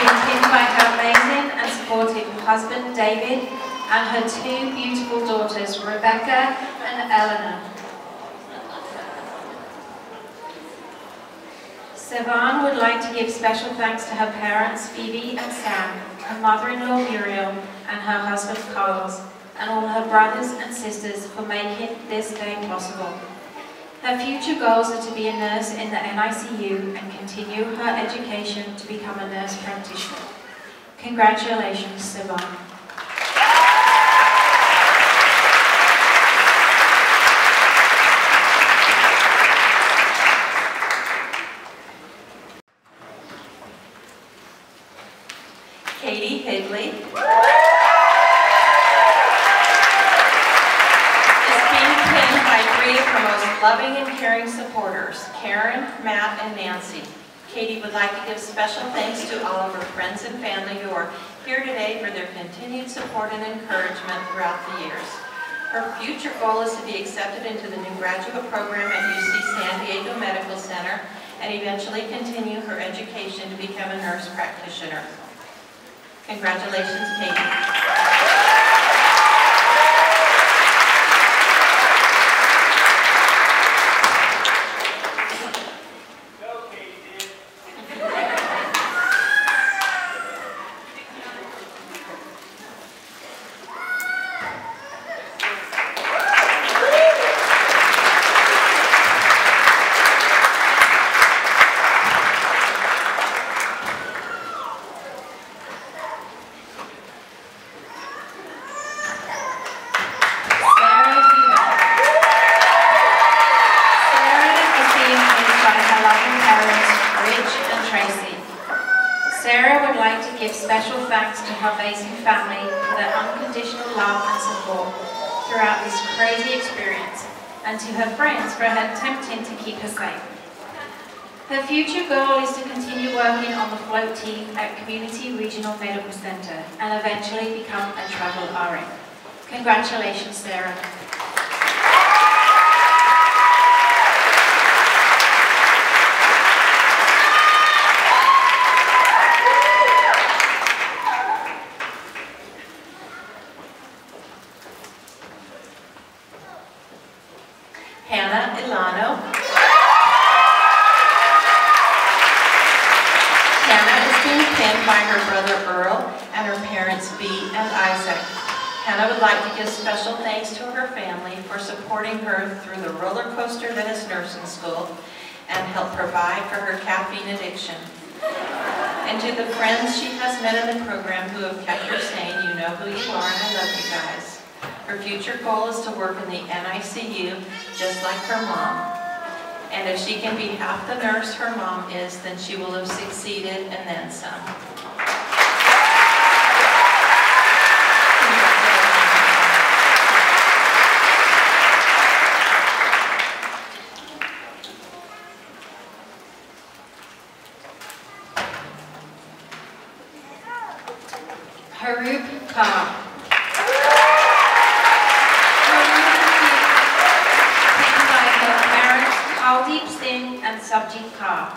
being pinned by her amazing and supportive husband, David, and her two beautiful daughters, Rebecca and Eleanor. Siobhan would like to give special thanks to her parents, Phoebe and Sam, her mother-in-law, Muriel, and her husband, Carlos, and all her brothers and sisters for making this day possible. Her future goals are to be a nurse in the NICU and continue her education to become a nurse practitioner. Congratulations, Siobhan. Katie Higley is being pinned by three of her most loving and caring supporters, Karen, Matt, and Nancy. Katie would like to give special thanks to all of her friends and family who are here today for their continued support and encouragement throughout the years. Her future goal is to be accepted into the new graduate program at UC San Diego Medical Center and eventually continue her education to become a nurse practitioner. Congratulations, Katie. Sarah would like to give special thanks to her amazing family for their unconditional love and support throughout this crazy experience, and to her friends for attempting to keep her safe. Her future goal is to continue working on the float team at Community Regional Medical Center and eventually become a travel RN. Congratulations, Sarah. Hannah Ilano. Hannah is being pinned by her brother Earl and her parents Bee and Isaac. Hannah would like to give special thanks to her family for supporting her through the roller coaster that is nursing school and help provide for her caffeine addiction. And to the friends she has met in the program who have kept her saying, "You know who you are and I love you guys." Her future goal is to work in the NICU just like her mom. And if she can be half the nurse her mom is, then she will have succeeded and then some. Haroop Khan. Aldeep Singh and Subjit Kaur.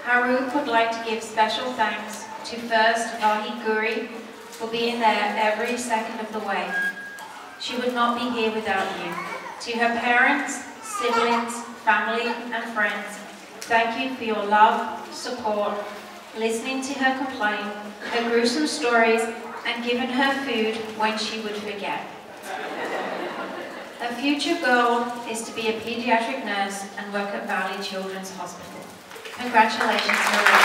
Haroop would like to give special thanks to first Vahi Guri for being there every second of the way. She would not be here without you. To her parents, siblings, family and friends, thank you for your love, support, listening to her complain, her gruesome stories and giving her food when she would forget. Her future goal is to be a pediatric nurse and work at Valley Children's Hospital. Congratulations, Maria.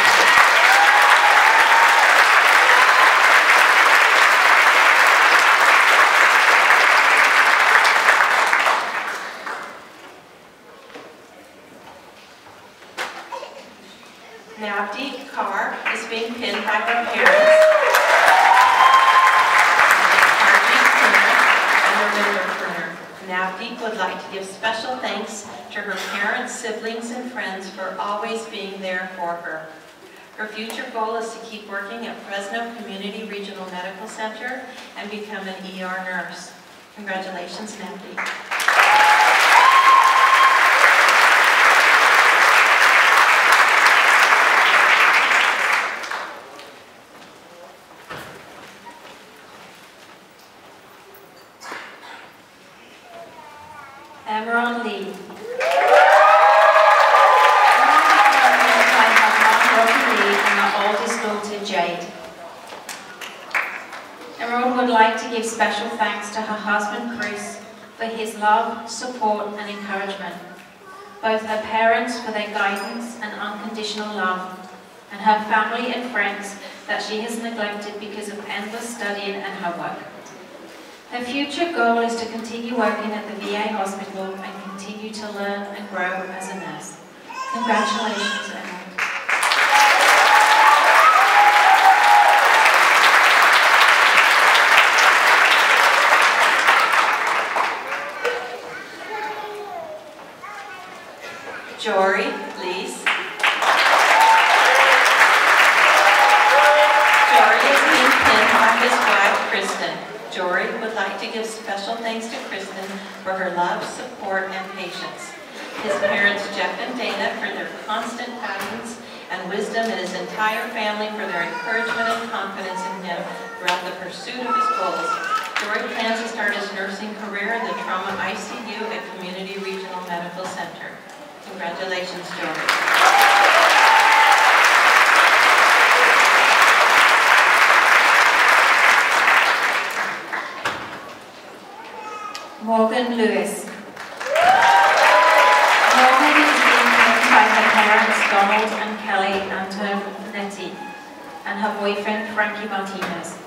Navdeep Kaur is being pinned by her parents, Navdeep would like to give special thanks to her parents, siblings, and friends for always being there for her. Her future goal is to keep working at Fresno Community Regional Medical Center and become an ER nurse. Congratulations, Navdeep. would like to give special thanks to her husband, Chris, for his love, support, and encouragement. Both her parents for their guidance and unconditional love, and her family and friends that she has neglected because of endless studying and her work. Her future goal is to continue working at the VA hospital and continue to learn and grow as a nurse. Congratulations, Emma. Jory, please. Jory is being pinned by his wife, Kristen. Jory would like to give special thanks to Kristen for her love, support, and patience. His parents, Jeff and Dana, for their constant guidance and wisdom, and his entire family for their encouragement and confidence in him throughout the pursuit of his goals. Jory plans to start his nursing career in the trauma ICU at Community Regional Medical Center. Congratulations, Jory. Morgan Lewis. Morgan is being pinned by her parents, Donald and Kelly Antonetti, and her boyfriend, Frankie Martinez.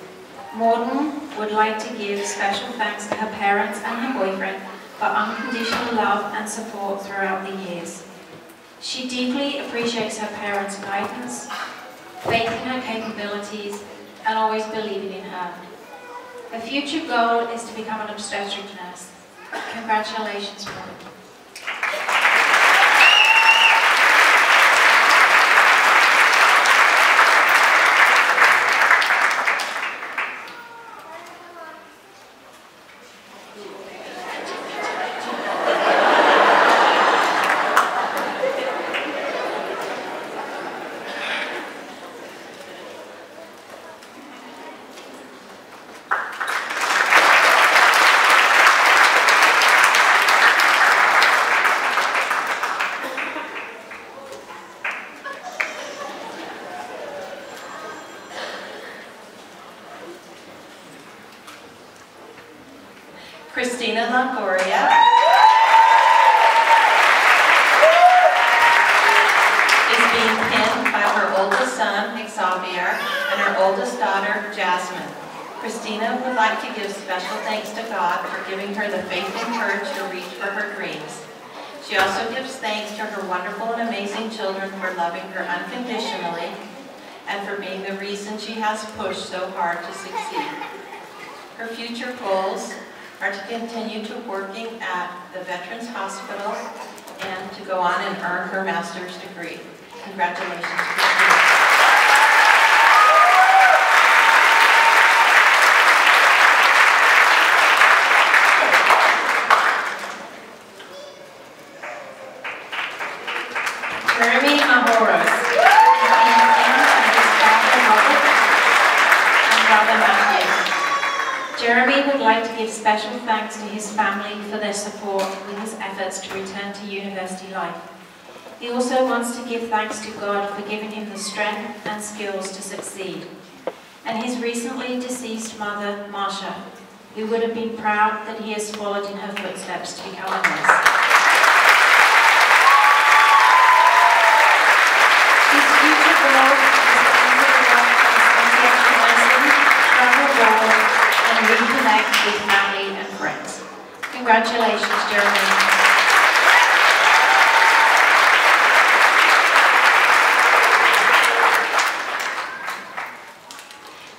Morgan would like to give special thanks to her parents and her boyfriend for unconditional love and support throughout the years. She deeply appreciates her parents' guidance, faith in her capabilities, and always believing in her. Her future goal is to become an obstetric nurse. Congratulations, Morgan. Christina Longoria is being pinned by her oldest son, Xavier, and her oldest daughter, Jasmine. Christina would like to give special thanks to God for giving her the faith and courage to reach for her dreams. She also gives thanks to her wonderful and amazing children for loving her unconditionally and for being the reason she has pushed so hard to succeed. Her future goals are to continue to working at the Veterans Hospital and to go on and earn her master's degree. Congratulations, Christina. Jeremy Mahoros is being pinned by his father, Robert, and brother, Matthew. Jeremy would like to give special thanks to his family for their support with his efforts to return to university life. He also wants to give thanks to God for giving him the strength and skills to succeed. And his recently deceased mother, Marsha, who would have been proud that he has followed in her footsteps to become a nurse. His future goal is to enter the workplace in nursing, travel abroad, and reconnect with family and friends. Congratulations, Jeremy.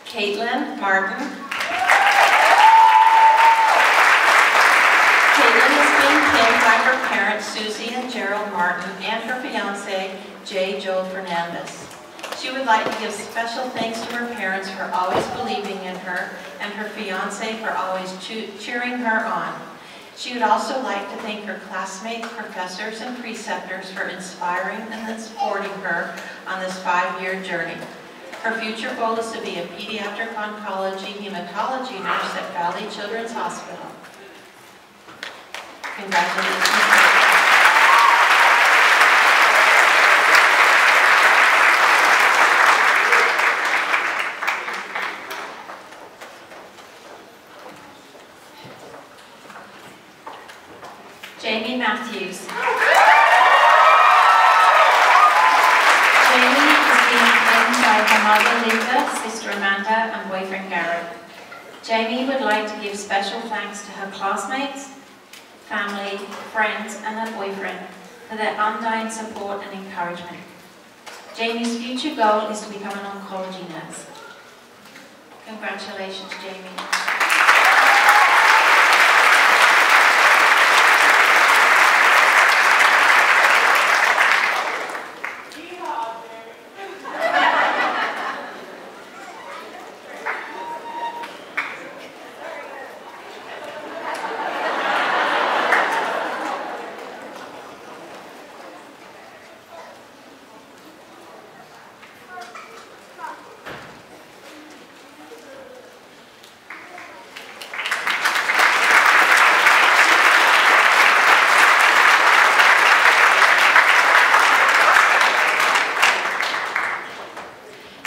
Caitlin Martin. Caitlin is being pinned by her parents, Susie and Gerald Martin, and her fiance, J. Joel Fernandez. She would like to give special thanks to her parents for always believing in her, and her fiance for always cheering her on. She would also like to thank her classmates, professors, and preceptors for inspiring and supporting her on this 5-year journey. Her future goal is to be a pediatric oncology hematology nurse at Valley Children's Hospital. Congratulations. by her mother Linda, sister Amanda, and boyfriend Garrett. Jamie would like to give special thanks to her classmates, family, friends, and her boyfriend for their undying support and encouragement. Jamie's future goal is to become an oncology nurse. Congratulations, Jamie.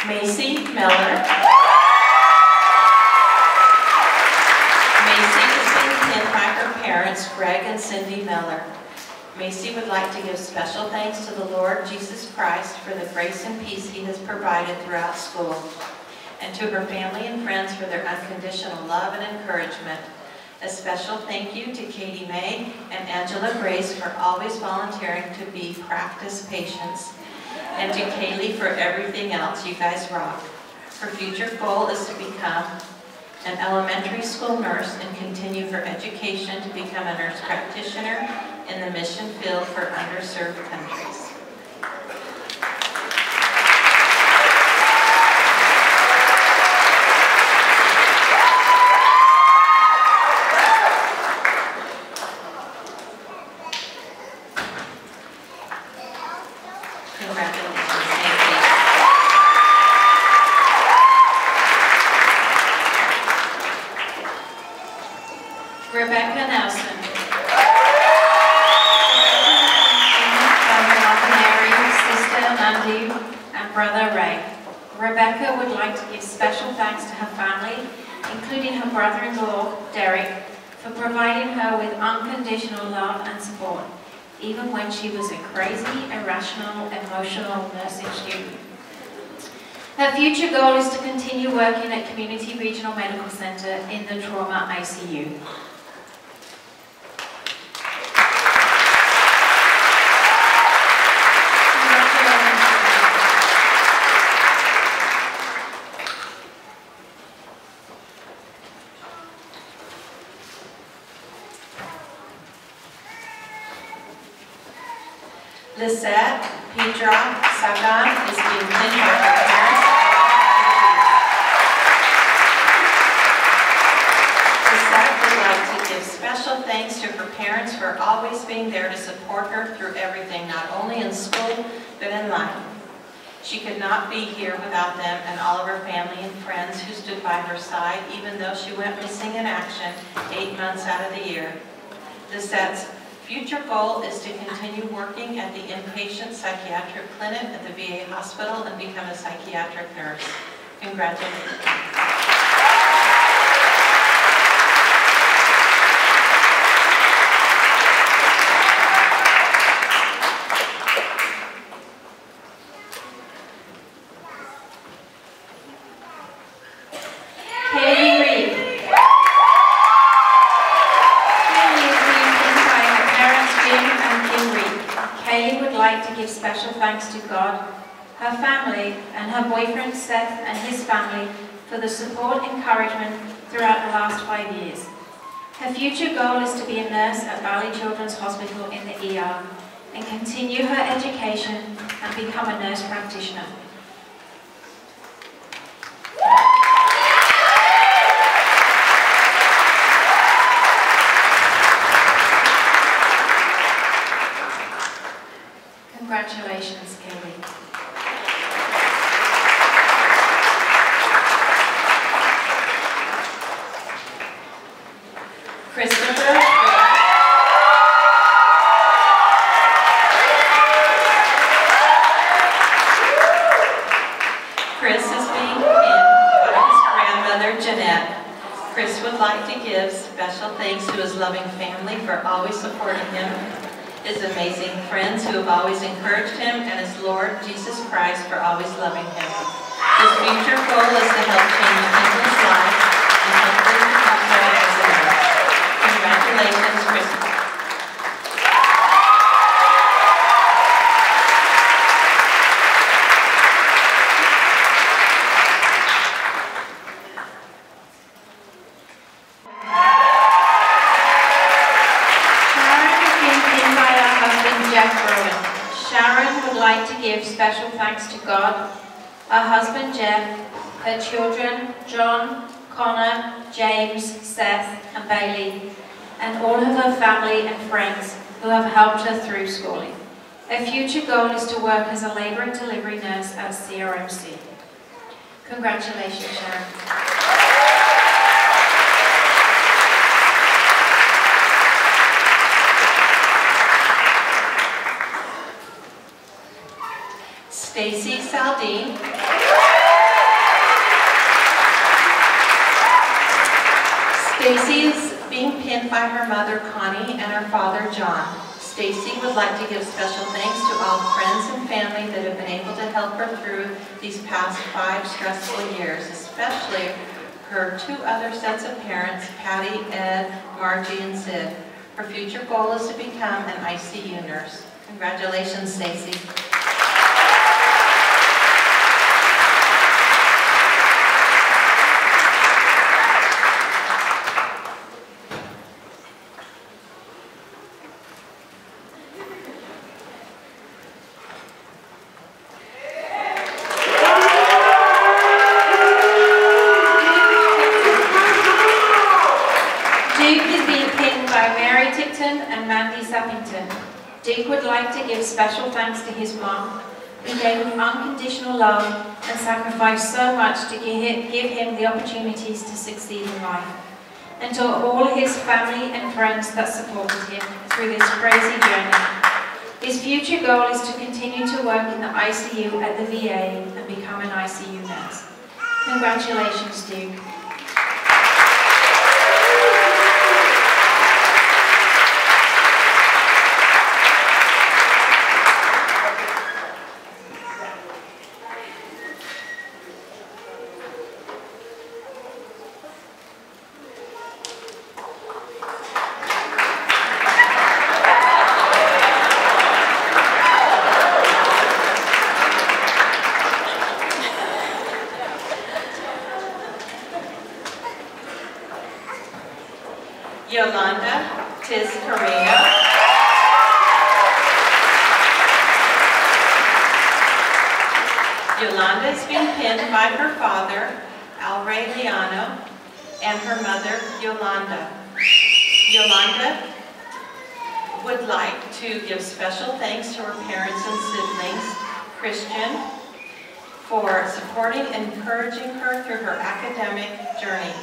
Macy Miller. Macy is being pinned by her parents, Greg and Cindy Miller. Macy would like to give special thanks to the Lord Jesus Christ for the grace and peace He has provided throughout school, and to her family and friends for their unconditional love and encouragement. A special thank you to Katie May and Angela Grace for always volunteering to be practice patients, and to Kaylee for everything else. You guys rock. Her future goal is to become an elementary school nurse and continue her education to become a nurse practitioner in the mission field for underserved countries. Rebecca Nelson. By her mother Mary, sister Nandi, and brother Ray. Rebecca would like to give special thanks to her family, including her brother-in-law, Derek, for providing her with unconditional love and support, even when she was a crazy, irrational, emotional nursing student. Her future goal is to continue working at Community Regional Medical Center in the trauma ICU. Lisette Petra Sagan is being pinned by her parents. Lisette would like to give special thanks to her parents for always being there to support her through everything, not only in school, but in life. She could not be here without them and all of her family and friends who stood by her side, even though she went missing in action 8 months out of the year. Lisette's future goal is to continue working at the inpatient psychiatric clinic at the VA hospital and become a psychiatric nurse. Congratulations. Special thanks to God, her family, and her boyfriend Seth and his family for the support and encouragement throughout the last 5 years. Her future goal is to be a nurse at Valley Children's Hospital in the ER and continue her education and become a nurse practitioner. Congratulations, Kelly. Christopher. Chris is being pinned by his grandmother, Jeanette. Chris would like to give special thanks to his loving family for always supporting him, his amazing friends who have always encouraged him, and his Lord Jesus Christ for always loving him. His future goal is to help change people's lives and hopefully become their ambassador. Congratulations, Chris. Sharon would like to give special thanks to God, her husband Jeff, her children John, Connor, James, Seth and Bailey, and all of her family and friends who have helped her through schooling. Her future goal is to work as a labour and delivery nurse at CRMC. Congratulations, Sharon. Stacy Saldine. Stacy is being pinned by her mother Connie and her father John. Stacy would like to give special thanks to all the friends and family that have been able to help her through these past 5 stressful years, especially her 2 other sets of parents, Patty, Ed, Margie, and Sid. Her future goal is to become an ICU nurse. Congratulations, Stacy. Dick would like to give special thanks to his mom, who gave him unconditional love and sacrificed so much to give him the opportunities to succeed in life, and to all his family and friends that supported him through this crazy journey. His future goal is to continue to work in the ICU at the VA and become an ICU nurse. Congratulations, Duke. Yolanda Tiz Carrillo. Yolanda is being pinned by her father, Al Ray Liano, and her mother, Yolanda. Yolanda would like to give special thanks to her parents and siblings, Christian, for supporting and encouraging her through her academic journey.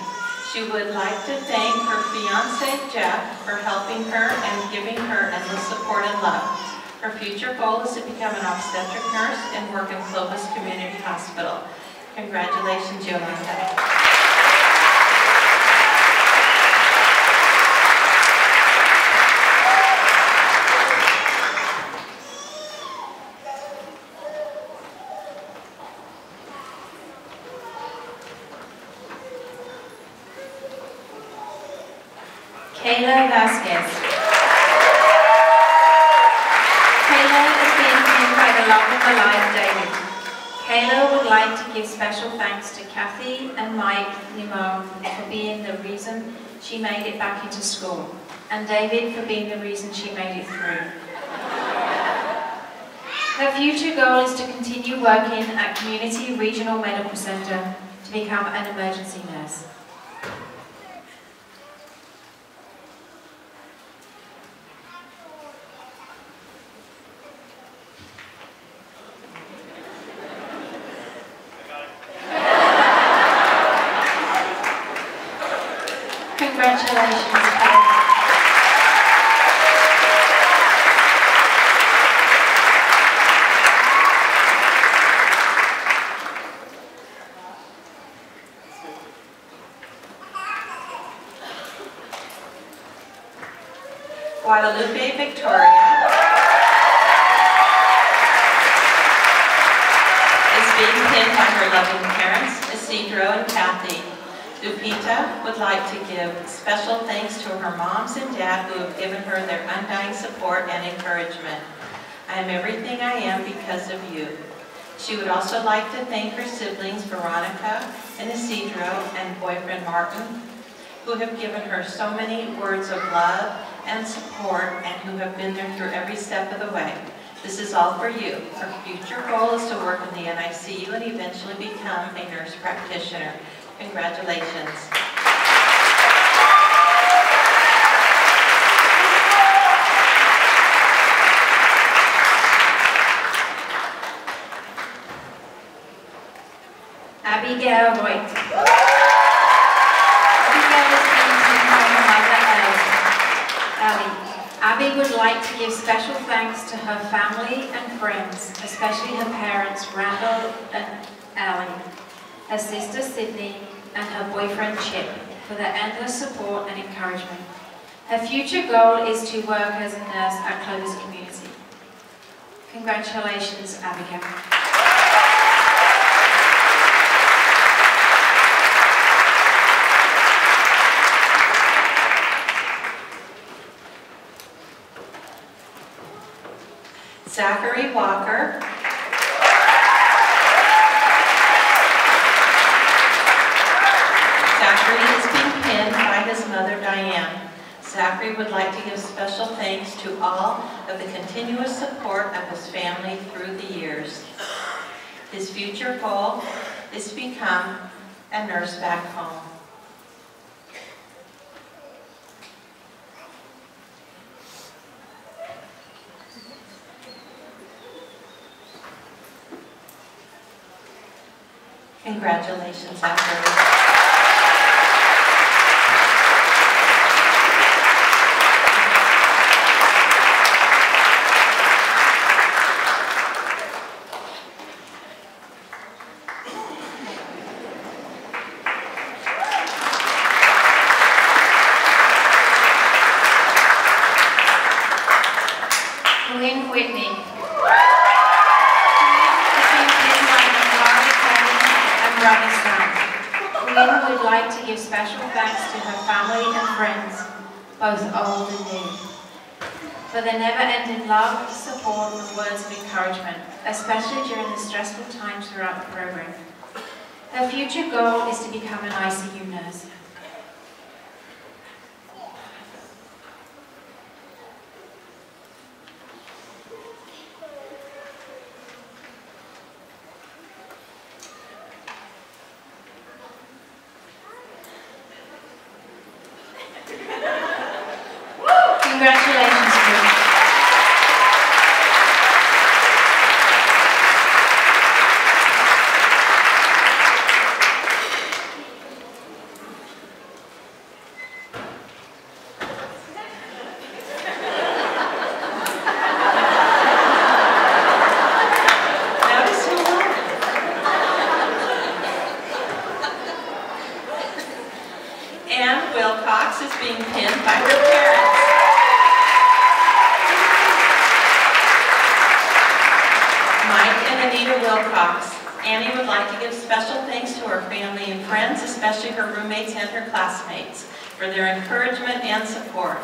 She would like to thank her fiancé, Jeff, for helping her and giving her endless support and love. Her future goal is to become an obstetric nurse and work in Clovis Community Hospital. Congratulations, Yolanda. Kayla Vasquez. Kayla is being pinned by the love of her life, David. Kayla would like to give special thanks to Kathy and Mike Nimmo for being the reason she made it back into school, and David for being the reason she made it through. Her future goal is to continue working at Community Regional Medical Center to become an emergency nurse. Congratulations, Kayla. Guadalupe Victoria is being pinned by her loving parents, Isidro and Kathy. Lupita would like to give special thanks to her moms and dad who have given her their undying support and encouragement. I am everything I am because of you. She would also like to thank her siblings, Veronica and Isidro, and boyfriend Martin, who have given her so many words of love and support and who have been there through every step of the way. This is all for you. Her future goal is to work in the NICU and eventually become a nurse practitioner. Congratulations. Abigail Voigt. Abigail is being pinned by her mother, Ellie. Abby would like to give special thanks to her family and friends, especially her parents, Randall and Ellie, her sister Sydney, and her boyfriend Chip, for their endless support and encouragement. Her future goal is to work as a nurse at Clovis Community. Congratulations, Abigail. Zachary Walker. Zachary is being pinned by his mother, Diane. Zachary would like to give special thanks to all of the continuous support of his family through the years. His future goal is to become a nurse back home. Congratulations, Zachary. Lynn Whitney. Lynn would like to give special thanks to her family and friends, both old and new, for their never-ending love, support, and words of encouragement, especially during the stressful times throughout the program. Her future goal is to become an ICU nurse. Congratulations, Bruce. Notice who won. Anne Wilcox is being pinned by her parents. Mike and Anita Wilcox. Annie would like to give special thanks to her family and friends, especially her roommates and her classmates, for their encouragement and support.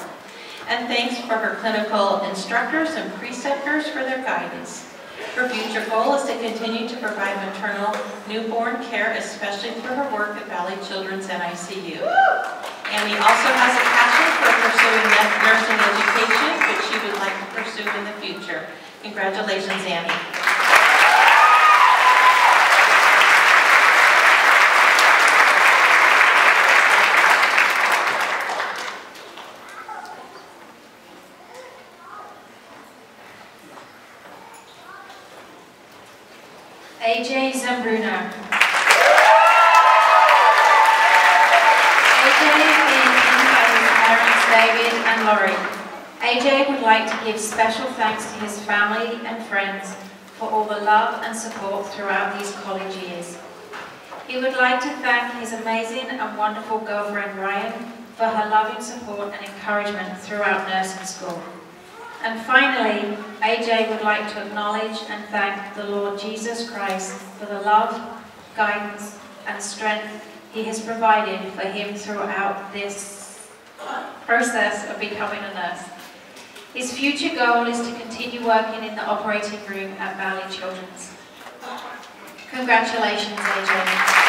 And thanks for her clinical instructors and preceptors for their guidance. Her future goal is to continue to provide maternal newborn care, especially through her work at Valley Children's NICU. Annie also has a passion for pursuing nursing education, which she would like to pursue in the future. Congratulations, Annie. AJ Zambruno. AJ is being pinned by his parents David and Laurie. AJ would like to give special thanks to his family and friends for all the love and support throughout these college years. He would like to thank his amazing and wonderful girlfriend Ryan for her loving support and encouragement throughout nursing school. And finally, AJ would like to acknowledge and thank the Lord Jesus Christ for the love, guidance, and strength He has provided for him throughout this process of becoming a nurse. His future goal is to continue working in the operating room at Valley Children's. Congratulations, AJ.